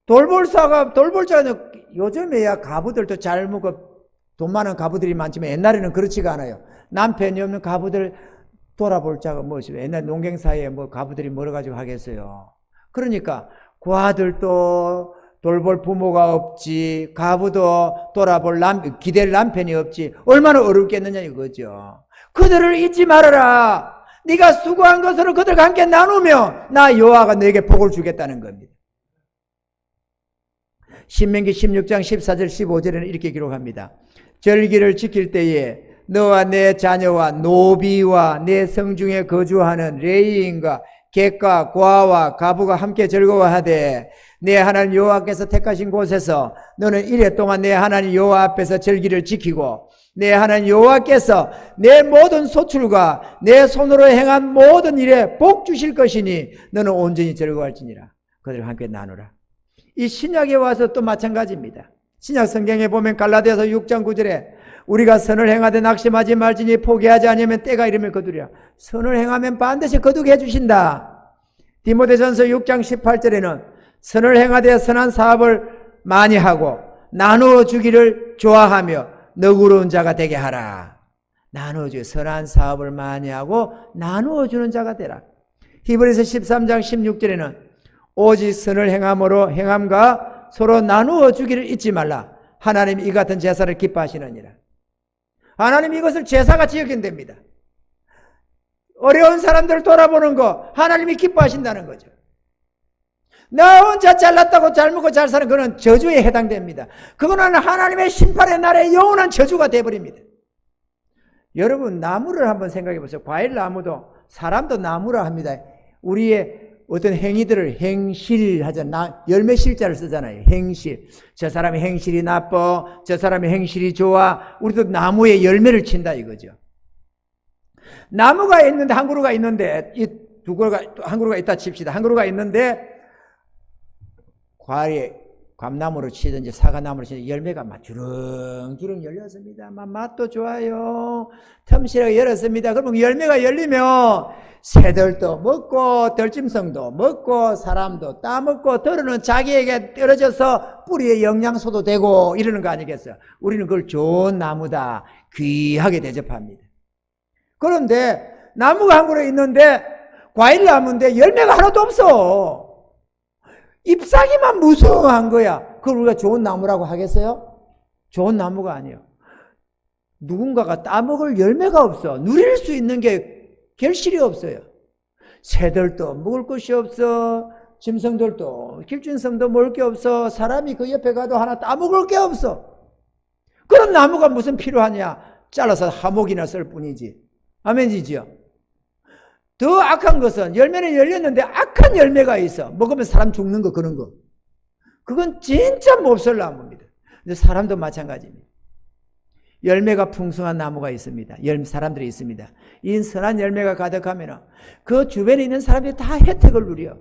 돌볼자는 요즘에야 가부들도 잘 먹고 돈 많은 가부들이 많지만 옛날에는 그렇지가 않아요. 남편이 없는 가부들 돌아볼 자가 무엇이고, 옛날 농경사회에 뭐 가부들이 멀어가지고 하겠어요. 그러니까 고아들도 돌볼 부모가 없지, 가부도 기댈 남편이 없지, 얼마나 어렵겠느냐 이거죠. 그들을 잊지 말아라. 네가 수고한 것으로 그들과 함께 나누며 나 여호와가 너에게 복을 주겠다는 겁니다. 신명기 16장 14절 15절에는 이렇게 기록합니다. 절기를 지킬 때에 너와 내 자녀와 노비와 내 성중에 거주하는 레위인과 객과 고아와 가부가 함께 즐거워하되 내 하나님 여호와께서 택하신 곳에서 너는 이래 동안 내 하나님 여호와 앞에서 절기를 지키고 내 하나님 여호와께서 내 모든 소출과 내 손으로 행한 모든 일에 복 주실 것이니 너는 온전히 즐거워할지니라. 그들과 함께 나누라. 이 신약에 와서 또 마찬가지입니다. 신약 성경에 보면 갈라디아서 6장 9절에 우리가 선을 행하되 낙심하지 말지니 포기하지 않으면 때가 이르면 거두리라. 선을 행하면 반드시 거두게 해주신다. 디모데전서 6장 18절에는 선을 행하되 선한 사업을 많이 하고 나누어 주기를 좋아하며 너그러운 자가 되게 하라. 나누어주기, 선한 사업을 많이 하고 나누어 주는 자가 되라. 히브리서 13장 16절에는 오직 선을 행함과 서로 나누어 주기를 잊지 말라. 하나님이 이 같은 제사를 기뻐하시느니라. 하나님이 이것을 제사같이 여긴답니다. 어려운 사람들을 돌아보는 거 하나님이 기뻐하신다는 거죠. 나 혼자 잘났다고 잘 먹고 잘 사는 그건 저주에 해당됩니다. 그거는 하나님의 심판의 날에 영원한 저주가 되어버립니다. 여러분, 나무를 한번 생각해 보세요. 과일 나무도 사람도 나무라 합니다. 우리의 어떤 행위들을 행실하잖아. 열매실자를 쓰잖아요. 행실. 저 사람의 행실이 나빠, 저 사람의 행실이 좋아. 우리도 나무에 열매를 친다 이거죠. 나무가 있는데 한 그루가 있는데 이 두 그루가 한 그루가 있다 칩시다. 한 그루가 있는데 과일에 감나무로 치든지 사과나무로 치든지 열매가 막 주렁주렁 열렸습니다. 막 맛도 좋아요. 틈실하게 열었습니다. 그러면 열매가 열리면 새들도 먹고 들짐승도 먹고 사람도 따먹고 들어는 자기에게 떨어져서 뿌리에 영양소도 되고 이러는 거 아니겠어요? 우리는 그걸 좋은 나무다 귀하게 대접합니다. 그런데 나무가 한 그루 있는데 과일 나무인데 열매가 하나도 없어. 잎사귀만 무성한 거야. 그걸 우리가 좋은 나무라고 하겠어요? 좋은 나무가 아니에요. 누군가가 따먹을 열매가 없어. 누릴 수 있는 게 결실이 없어요. 새들도 먹을 것이 없어. 짐승들도, 길짐승도 먹을 게 없어. 사람이 그 옆에 가도 하나 따먹을 게 없어. 그런 나무가 무슨 필요하냐? 잘라서 하목이나 쓸 뿐이지. 아멘이지요? 더 악한 것은 열매는 열렸는데 악한 열매가 있어. 먹으면 사람 죽는 거 그런 거. 그건 진짜 몹쓸 나무입니다. 근데 사람도 마찬가지입니다. 열매가 풍성한 나무가 있습니다. 사람들이 있습니다. 이 선한 열매가 가득하면 그 주변에 있는 사람들이 다 혜택을 누려.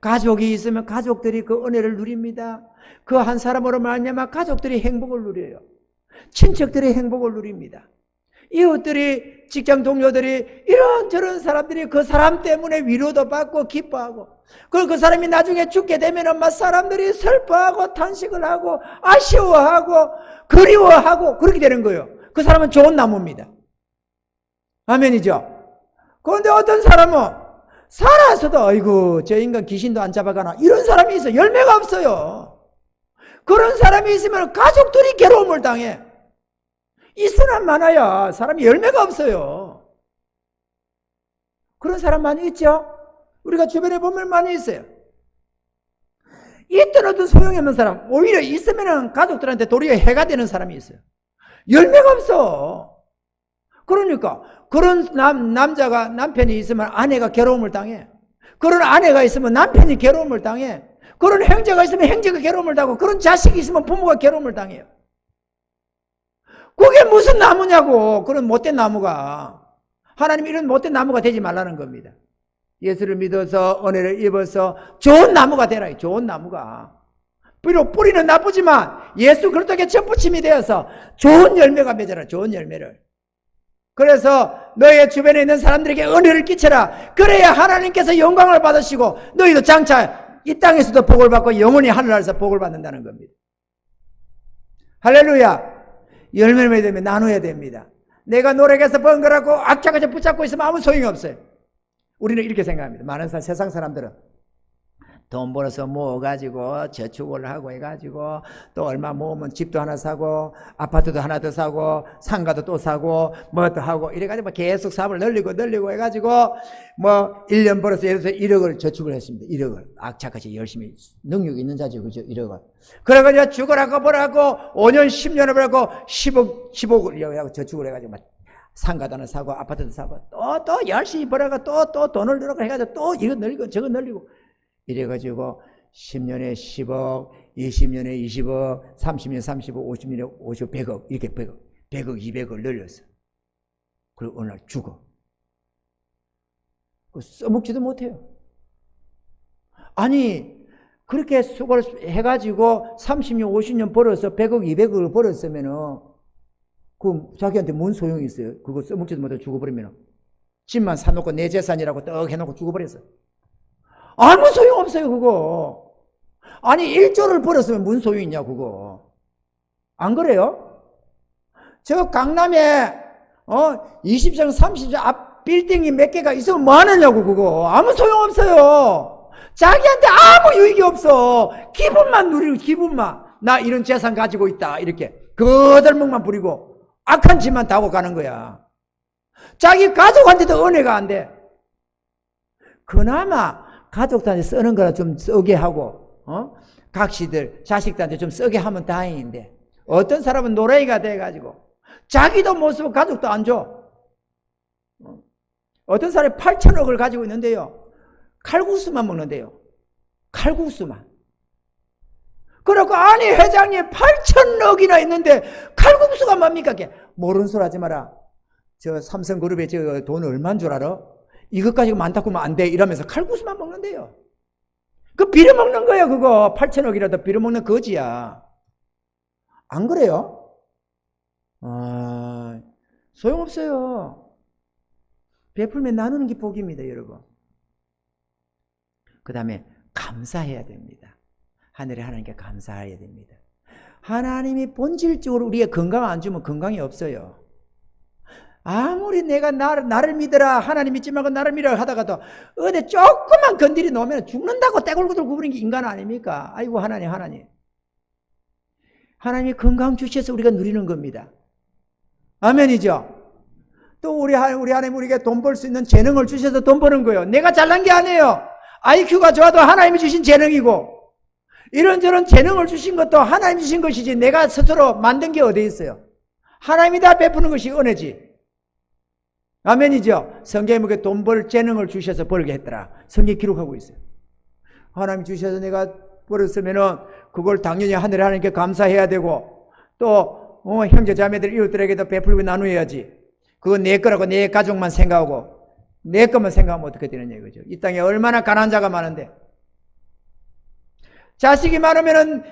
가족이 있으면 가족들이 그 은혜를 누립니다. 그 한 사람으로 말미암아 가족들이 행복을 누려요. 친척들이 행복을 누립니다. 이웃들이, 직장 동료들이, 이런저런 사람들이 그 사람 때문에 위로도 받고 기뻐하고, 그리고 그 사람이 나중에 죽게 되면 막 사람들이 슬퍼하고 탄식을 하고 아쉬워하고 그리워하고 그렇게 되는 거예요. 그 사람은 좋은 나무입니다. 아멘이죠? 그런데 어떤 사람은 살아서도 아이고 저 인간 귀신도 안 잡아가나 이런 사람이 있어. 열매가 없어요. 그런 사람이 있으면 가족들이 괴로움을 당해. 있으나 많아야 사람이 열매가 없어요. 그런 사람 많이 있죠? 우리가 주변에 보면 많이 있어요. 있든 어떤 소용이 없는 사람, 오히려 있으면 가족들한테 도리어 해가 되는 사람이 있어요. 열매가 없어. 그러니까 그런 남자가 남편이 있으면 아내가 괴로움을 당해. 그런 아내가 있으면 남편이 괴로움을 당해. 그런 형제가 있으면 형제가 괴로움을 당하고 그런 자식이 있으면 부모가 괴로움을 당해요. 그게 무슨 나무냐고. 그런 못된 나무가. 하나님 이런 못된 나무가 되지 말라는 겁니다. 예수를 믿어서 은혜를 입어서 좋은 나무가 되라. 좋은 나무가. 비록 뿌리는 나쁘지만 예수 그리스도께 접붙임이 되어서 좋은 열매가 맺어라. 좋은 열매를. 그래서 너의 주변에 있는 사람들에게 은혜를 끼쳐라. 그래야 하나님께서 영광을 받으시고 너희도 장차 이 땅에서도 복을 받고 영원히 하늘나라에서 복을 받는다는 겁니다. 할렐루야. 열매를 맺으면 되면 나눠야 됩니다. 내가 노력해서 번 거라고 악착같이 붙잡고 있으면 아무 소용이 없어요. 우리는 이렇게 생각합니다. 많은 세상 사람들은 돈 벌어서 모아가지고 저축을 하고 해가지고 또 얼마 모으면 집도 하나 사고 아파트도 하나 더 사고 상가도 또 사고 뭐 또 하고 이래가지고 계속 사업을 늘리고 해가지고 뭐 1년 벌어서 예를 들어서 1억을 저축을 했습니다. 1억을 악착같이 열심히 능력 있는 자죠. 그죠? 1억을. 그래가지고 죽으라고 벌어갖고 5년 10년을 벌고 10억을 저축을 해가지고 막 상가도 하나 사고 아파트도 사고 또 열심히 벌어가 또 돈을 늘어가 해가지고 또 이거 늘리고 저거 늘리고 이래가지고 10년에 10억, 20년에 20억, 30년에 30억, 50년에 50억, 100억 이렇게 100억, 200억 늘렸어. 그리고 어느 날 죽어. 써먹지도 못해요. 아니 그렇게 수고를 해가지고 30년, 50년 벌어서 100억, 200억을 벌었으면은 그 자기한테 뭔 소용이 있어요? 그거 써먹지도 못하고 죽어버리면 집만 사놓고 내 재산이라고 떡 해놓고 죽어버렸어. 아무 소용없어요 그거. 아니 1조를 벌었으면 무슨 소용이 있냐 그거. 안 그래요? 저 강남에 20층 30층 앞 빌딩이 몇 개가 있으면 뭐 하느냐고 그거. 아무 소용없어요. 자기한테 아무 유익이 없어. 기분만 누리고 기분만. 나 이런 재산 가지고 있다 이렇게 거들먹만 부리고 악한 짓만 다 하고 가는 거야. 자기 가족한테도 은혜가 안 돼. 그나마 가족들한테 쓰는 거라 좀 쓰게 하고 각시들 자식들한테 좀 쓰게 하면 다행인데 어떤 사람은 노래이가 돼가지고 자기도 못 쓰고 가족도 안 줘. 어떤 사람이 8천억을 가지고 있는데요 칼국수만 먹는데요. 칼국수만. 그러고 아니 회장님 8천억이나 있는데 칼국수가 뭡니까? 모르는 소리 하지 마라. 저 삼성그룹에 저 돈 얼마인 줄 알아? 이것 가지고 많다고 하면 안 돼 이러면서 칼국수만 먹는데요. 그 빌어먹는 거야 그거. 8천억이라도 빌어먹는 거지야. 안 그래요? 소용없어요. 베풀면 나누는 게 복입니다 여러분. 그 다음에 감사해야 됩니다. 하늘의 하나님께 감사해야 됩니다. 하나님이 본질적으로 우리의 건강 안 주면 건강이 없어요. 아무리 내가 나를 믿어라 하나님 믿지 말고 나를 믿어라 하다가도 어디 조금만 건드리 놓으면 죽는다고 떼굴구들 구부린 게 인간 아닙니까? 아이고 하나님 하나님이 건강 주셔서 우리가 누리는 겁니다. 아멘이죠? 또 우리 하나님 우리에게 돈 벌 수 있는 재능을 주셔서 돈 버는 거예요. 내가 잘난 게 아니에요. IQ가 좋아도 하나님이 주신 재능이고 이런저런 재능을 주신 것도 하나님이 주신 것이지 내가 스스로 만든 게 어디 있어요? 하나님이 다 베푸는 것이 은혜지. 아멘이죠? 성경에 보게 돈 벌 재능을 주셔서 벌게 했더라. 성경에 기록하고 있어요. 하나님 주셔서 내가 벌었으면은 그걸 당연히 하늘의 하나님께 감사해야 되고 또 형제 자매들 이웃들에게도 베풀고 나누어야지. 그건 내 거라고 내 가족만 생각하고 내 것만 생각하면 어떻게 되느냐 이거죠. 이 땅에 얼마나 가난한 자가 많은데 자식이 많으면은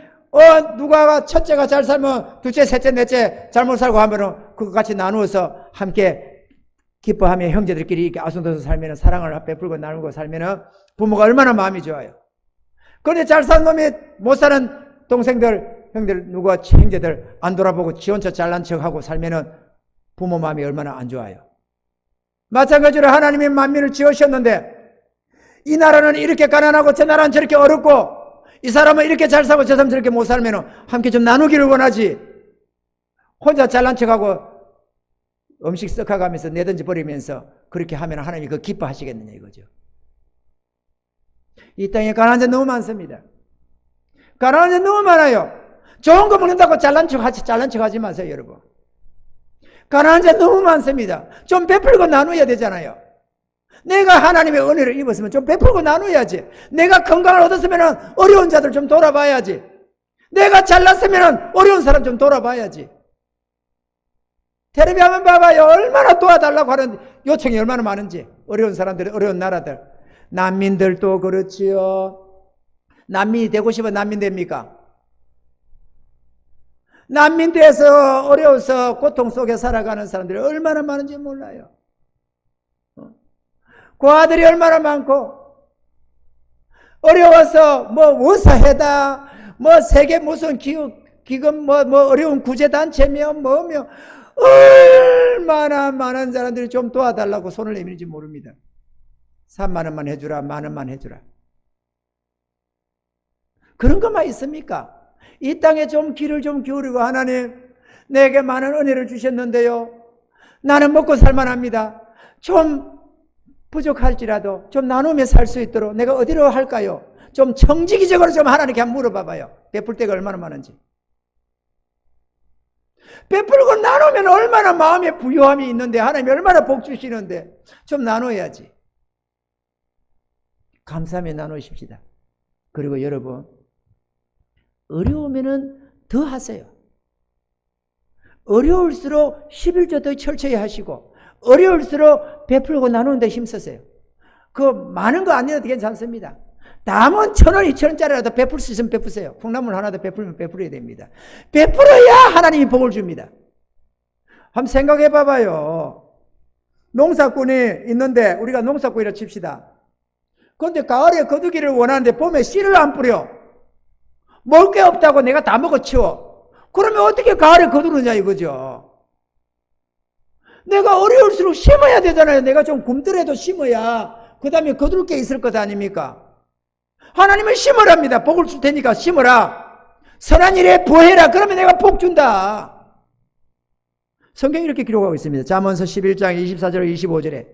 누가 첫째가 잘 살면 둘째, 셋째, 넷째 잘못 살고 하면은 그거 같이 나누어서 함께 기뻐하며 형제들끼리 이렇게 아손도서 살면은 사랑을 베풀고 나누고 살면은 부모가 얼마나 마음이 좋아요. 그런데 잘 사는 놈이 못 사는 동생들, 형들, 형제들 안 돌아보고 지 혼자 잘난 척하고 살면은 부모 마음이 얼마나 안 좋아요. 마찬가지로 하나님이 만민을 지으셨는데 이 나라는 이렇게 가난하고 저 나라는 저렇게 어렵고 이 사람은 이렇게 잘 살고 저 사람은 저렇게 못 살면 함께 좀 나누기를 원하지. 혼자 잘난 척하고 음식 썩어가면서 내던지 버리면서 그렇게 하면 하나님이 그 기뻐하시겠느냐 이거죠. 이 땅에 가난한 자 너무 많습니다. 가난한 자 너무 많아요. 좋은 거 먹는다고 잘난 척하지 마세요, 여러분. 가난한 자 너무 많습니다. 좀 베풀고 나눠야 되잖아요. 내가 하나님의 은혜를 입었으면 좀 베풀고 나눠야지. 내가 건강을 얻었으면 어려운 자들 좀 돌아봐야지. 내가 잘났으면 어려운 사람 좀 돌아봐야지. 텔레비 한번 봐봐요. 얼마나 도와달라고 하는 요청이 얼마나 많은지. 어려운 사람들, 어려운 나라들. 난민들도 그렇지요. 난민이 되고 싶어 난민 됩니까? 난민 돼서 어려워서 고통 속에 살아가는 사람들이 얼마나 많은지 몰라요. 고아들이 얼마나 많고 어려워서 뭐 원사회다 뭐 세계 무슨 기금 뭐 어려운 구제단체며 뭐며 얼마나 많은 사람들이 좀 도와달라고 손을 내밀는지 모릅니다. 3만 원만 해주라, 만 원만 해주라. 그런 것만 있습니까? 이 땅에 좀 귀를 좀 기울이고 하나님 내게 많은 은혜를 주셨는데요. 나는 먹고 살만합니다. 좀 부족할지라도 좀 나누며 살 수 있도록 내가 어디로 할까요? 좀 정직이적으로 좀 하나님께 한번 물어봐봐요. 베풀 때가 얼마나 많은지. 베풀고 나누면 얼마나 마음에 부유함이 있는데 하나님이 얼마나 복 주시는데 좀 나눠야지. 감사하며 나누십시다. 그리고 여러분 어려우면은 더 하세요. 어려울수록 11조 더 철저히 하시고 어려울수록 베풀고 나누는 데 힘쓰세요. 그 많은 거 아니어도 괜찮습니다. 남은 1,000원, 2,000원짜리라도 베풀 수 있으면 베푸세요. 콩나물 하나 더 베풀면 베풀어야 됩니다. 베풀어야 하나님이 복을 줍니다. 한번 생각해 봐봐요. 농사꾼이 있는데 우리가 농사꾼이라 칩시다. 그런데 가을에 거두기를 원하는데 봄에 씨를 안 뿌려. 먹을 게 없다고 내가 다 먹어치워. 그러면 어떻게 가을에 거두느냐 이거죠. 내가 어려울수록 심어야 되잖아요. 내가 좀 굶더라도 심어야 그 다음에 거둘 게 있을 것 아닙니까? 하나님은 심으랍니다. 복을 줄 테니까 심어라. 선한 일에 부해라. 그러면 내가 복 준다. 성경이 이렇게 기록하고 있습니다. 잠언서 11장 24절 25절에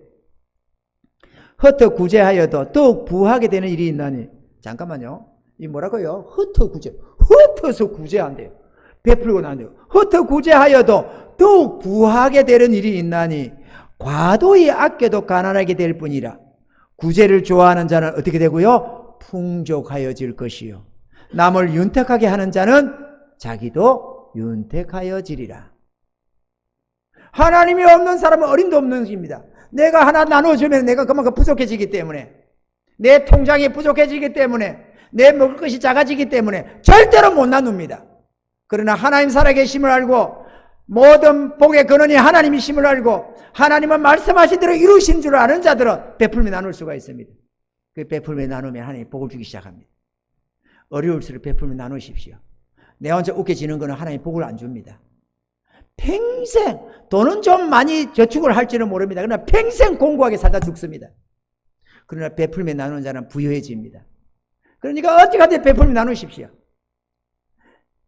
흩어 구제하여도 더욱 부하게 되는 일이 있나니. 잠깐만요. 이 뭐라고요? 흩어 구제. 흩어서 구제한대요. 베풀고 난대요. 흩어 구제하여도 더욱 부하게 되는 일이 있나니 과도히 아껴도 가난하게 될 뿐이라. 구제를 좋아하는 자는 어떻게 되고요? 풍족하여질 것이요. 남을 윤택하게 하는 자는 자기도 윤택하여지리라. 하나님이 없는 사람은 어림도 없는 것입니다. 내가 하나 나눠주면 내가 그만큼 부족해지기 때문에, 내 통장이 부족해지기 때문에, 내 먹을 것이 작아지기 때문에 절대로 못 나눕니다. 그러나 하나님 살아계심을 알고 모든 복의 근원이 하나님이심을 알고 하나님은 말씀하신 대로 이루신 줄 아는 자들은 베풀며 나눌 수가 있습니다. 그 베풀며 나누면 하나님이 복을 주기 시작합니다. 어려울수록 베풀며 나누십시오. 내 혼자 웃겨지는 것은 하나님이 복을 안 줍니다. 평생 돈은 좀 많이 저축을 할지는 모릅니다. 그러나 평생 공고하게 살다 죽습니다. 그러나 베풀며 나누는 자는 부유해집니다. 그러니까 어찌하든 베풀며 나누십시오.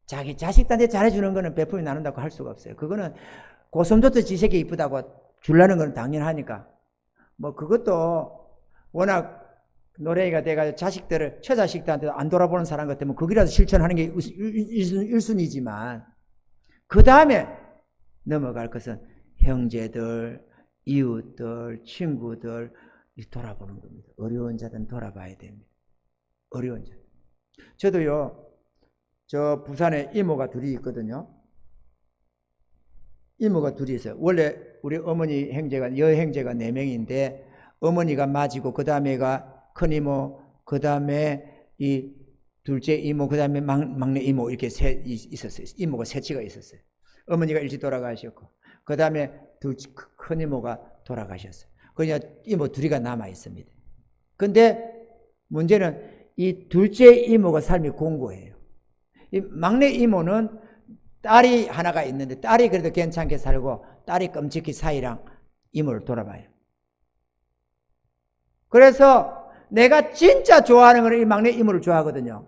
자기 자식들한테 잘해주는 거는 베풀며 나눈다고 할 수가 없어요. 그거는 고슴도치 지색이 이쁘다고 주려는 건 당연하니까. 뭐 그것도 워낙 노래가 돼가지고 자식들을, 처자식들한테도 안 돌아보는 사람 같으면 거기라도 실천하는 게 1순위지만 그 다음에 넘어갈 것은 형제들, 이웃들, 친구들 돌아보는 겁니다. 어려운 자들은 돌아봐야 됩니다. 어려운 자. 저도요, 저 부산에 이모가 둘이 있거든요. 이모가 둘이 있어요. 원래 우리 어머니 형제가, 여형제가 4명인데 어머니가 맞이고 그 다음에가 큰 이모, 그 다음에 이 둘째 이모, 그 다음에 막내 이모 이렇게 있었어요. 이모가 셋째가 있었어요. 어머니가 일찍 돌아가셨고 그 다음에 큰 이모가 돌아가셨어요. 그냥 이모 둘이가 남아 있습니다. 근데 문제는 이 둘째 이모가 삶이 공고해요. 이 막내 이모는 딸이 하나가 있는데 딸이 그래도 괜찮게 살고 딸이 끔찍히 사이랑 이모를 돌아봐요. 그래서 내가 진짜 좋아하는 거는 이 막내 이모를 좋아하거든요.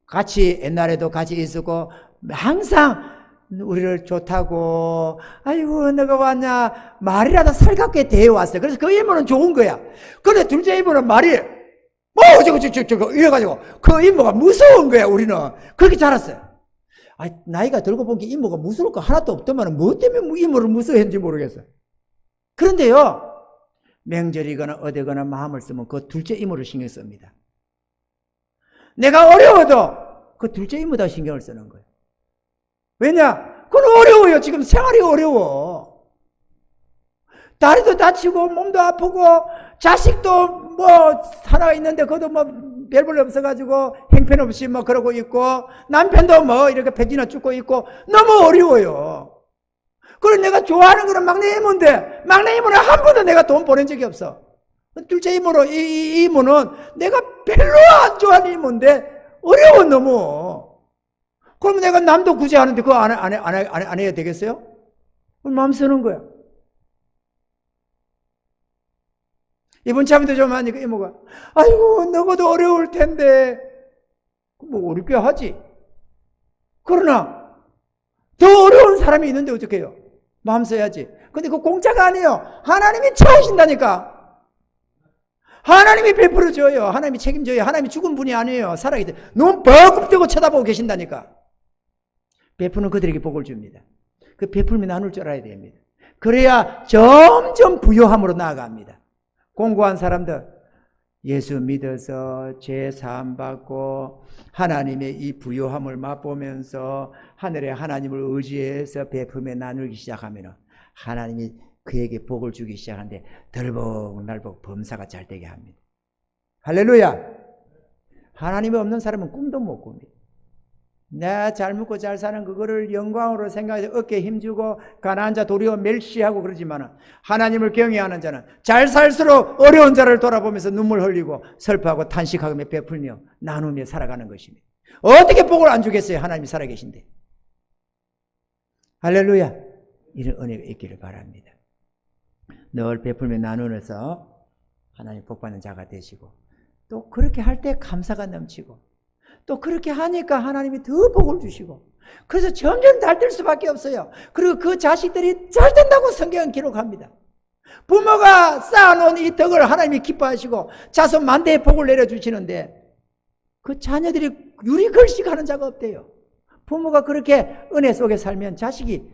같이 옛날에도 같이 있었고 항상 우리를 좋다고 아이고 너가 왔냐 말이라도 살갑게 대해왔어요. 그래서 그 이모는 좋은 거야. 그런데 둘째 이모는 말이 저거 이래가지고 그 이모가 무서운 거야. 우리는 그렇게 자랐어요. 나이가 들고 본 게 이모가 무서울 거 하나도 없더만 뭐 때문에 이모를 무서워했는지 모르겠어요. 그런데요 명절이거나 어디거나 마음을 쓰면 그 둘째 이모를 신경 씁니다. 내가 어려워도 그 둘째 이모다 신경을 쓰는 거예요. 왜냐? 그건 어려워요. 지금 생활이 어려워. 다리도 다치고 몸도 아프고 자식도 뭐 하나 있는데 그것도 뭐 별볼 없어가지고 형편없이 뭐 그러고 있고 남편도 뭐 이렇게 배지나 죽고 있고 너무 어려워요. 그리고 내가 좋아하는 거는 막내 이모인데 막내 이모는 한 번도 내가 돈 보낸 적이 없어. 둘째 이모로 이 이모는 내가 별로 안 좋아하는 이모인데 어려워 너무. 그러면 내가 남도 굳이 하는데 그거 안 해야 되겠어요? 마음 쓰는 거야. 이번 참에도 좀 하니까 이모가 아이고 너도 어려울 텐데 뭐 어렵게 하지. 그러나 더 어려운 사람이 있는데 어떻게 해요? 마음 써야지. 근데 그 공짜가 아니에요. 하나님이 채우신다니까. 하나님이 베풀어줘요. 하나님이 책임져요. 하나님이 죽은 분이 아니에요. 살아계세요. 눈 벅 뜨고 쳐다보고 계신다니까. 베푸는 그들에게 복을 줍니다. 그 베풀며 나눌 줄 알아야 됩니다. 그래야 점점 부요함으로 나아갑니다. 공고한 사람들 예수 믿어서 죄 사함 받고 하나님의 이 부요함을 맛보면서 하늘의 하나님을 의지해서 베풀며 나누기 시작하면 하나님이 그에게 복을 주기 시작하는데 덜벅날벅 범사가 잘 되게 합니다. 할렐루야. 하나님이 없는 사람은 꿈도 못 꿉니다. 내가 잘 먹고 잘 사는 그거를 영광으로 생각해서 어깨에 힘주고 가난한 자 도리어 멸시하고 그러지만 하나님을 경외하는 자는 잘 살수록 어려운 자를 돌아보면서 눈물 흘리고 슬퍼하고 탄식하며 베풀며 나누며 살아가는 것입니다. 어떻게 복을 안 주겠어요? 하나님이 살아계신데. 할렐루야. 이런 은혜가 있기를 바랍니다. 늘 베풀며 나누면서 하나님 복받는 자가 되시고 또 그렇게 할 때 감사가 넘치고 또 그렇게 하니까 하나님이 더 복을 주시고 그래서 점점 잘 될 수밖에 없어요. 그리고 그 자식들이 잘 된다고 성경은 기록합니다. 부모가 쌓아놓은 이 덕을 하나님이 기뻐하시고 자손 만대의 복을 내려주시는데 그 자녀들이 유리글씨하는 자가 없대요. 부모가 그렇게 은혜 속에 살면 자식이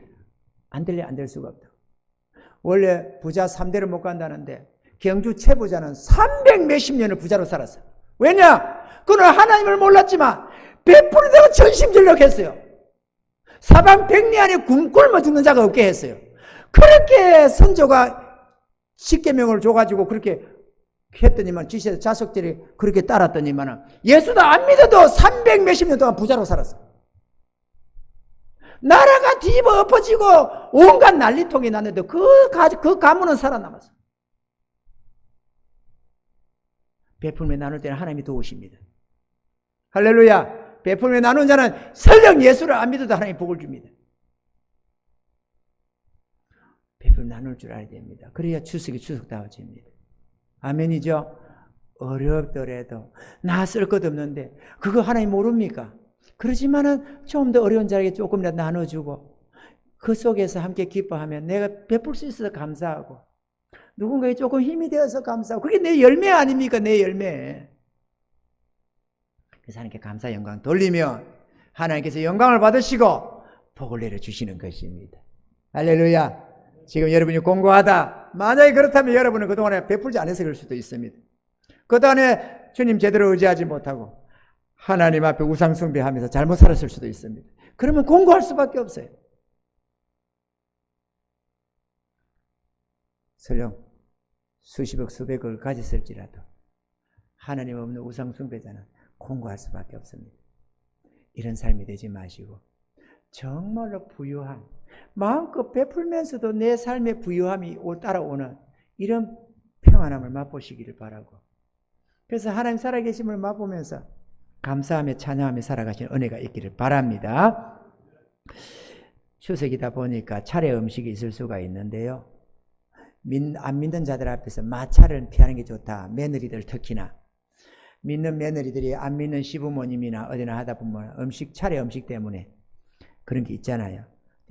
안 될 수가 없다. 원래 부자 3대를 못 간다는데 경주 최부자는 300 몇십 년을 부자로 살았어요. 왜냐? 그는 하나님을 몰랐지만 베풀이다가 전심전력했어요. 사방 백리 안에 굶굶어 죽는 자가 없게 했어요. 그렇게 선조가 십계명을 줘가지고 그렇게 했더니만 지시해서 자식들이 그렇게 따랐더니만 예수도 안 믿어도 300 몇십 년 동안 부자로 살았어요. 나라가 뒤집어 엎어지고 온갖 난리통이 났는데 그 가문은 살아남았어요. 베풀며 나눌 때는 하나님이 도우십니다. 할렐루야. 베풀며 나눈 자는 설령 예수를 안 믿어도 하나님이 복을 줍니다. 베풀며 나눌 줄 알아야 됩니다. 그래야 추석이 추석다워집니다. 아멘이죠. 어렵더라도 나 쓸 것 없는데 그거 하나님 모릅니까? 그러지만은 좀 더 어려운 자에게 조금이라도 나눠주고 그 속에서 함께 기뻐하면 내가 베풀 수 있어서 감사하고 누군가에 조금 힘이 되어서 감사하고 그게 내 열매 아닙니까? 내 열매. 그래서 하나님께 감사 영광 돌리면 하나님께서 영광을 받으시고 복을 내려주시는 것입니다. 할렐루야. 지금 여러분이 공고하다. 만약에 그렇다면 여러분은 그동안에 베풀지 않아서 그럴 수도 있습니다. 그동안에 주님 제대로 의지하지 못하고 하나님 앞에 우상숭배하면서 잘못 살았을 수도 있습니다. 그러면 공고할 수밖에 없어요. 설령 수십억 수백억을 가졌을지라도 하나님 없는 우상숭배자는 공고할 수밖에 없습니다. 이런 삶이 되지 마시고 정말로 부유함, 마음껏 베풀면서도 내 삶의 부유함이 따라오는 이런 평안함을 맛보시기를 바라고 그래서 하나님 살아계심을 맛보면서 감사하며 찬양하며 살아가시는 은혜가 있기를 바랍니다. 추석이다 보니까 차례 음식이 있을 수가 있는데요. 안 믿는 자들 앞에서 마차를 피하는 게 좋다. 며느리들 특히나 믿는 며느리들이 안 믿는 시부모님이나 어디나 하다 보면 차례 음식 때문에 그런 게 있잖아요.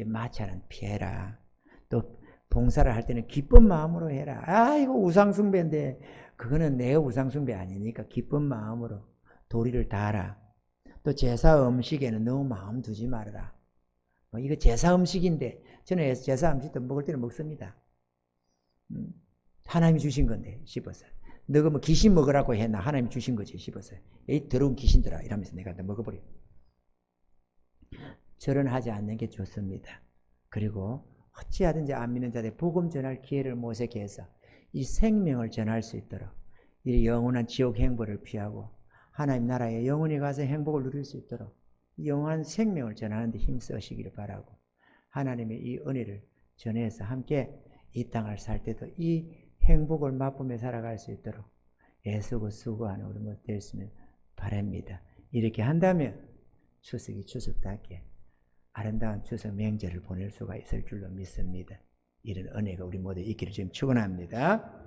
마찰은 피해라. 또 봉사를 할 때는 기쁜 마음으로 해라. 아, 이거 우상숭배인데 그거는 내 우상숭배 아니니까 기쁜 마음으로 도리를 다하라. 또 제사 음식에는 너무 마음 두지 말아라. 이거 제사 음식인데 저는 제사 음식도 먹을 때는 먹습니다. 하나님이 주신 건데 씹어서. 너가 뭐 귀신 먹으라고 했나? 하나님이 주신 거지 씹어서. 이 더러운 귀신들아 이러면서 내가 먹어버려. 절은 하지 않는 게 좋습니다. 그리고 어찌하든지 안 믿는 자들 복음 전할 기회를 모색해 해서 이 생명을 전할 수 있도록 이 영원한 지옥 행보를 피하고 하나님 나라에 영원히 가서 행복을 누릴 수 있도록 영원한 생명을 전하는 데 힘쓰시기를 바라고 하나님의 이 은혜를 전해서 함께 이 땅을 살 때도 이 행복을 맛보며 살아갈 수 있도록 애쓰고 수고하는 우리 모두 되었으면 바랍니다. 이렇게 한다면 추석이 추석답게 아름다운 추석 명절을 보낼 수가 있을 줄로 믿습니다. 이런 은혜가 우리 모두 있기를 지금 축원합니다.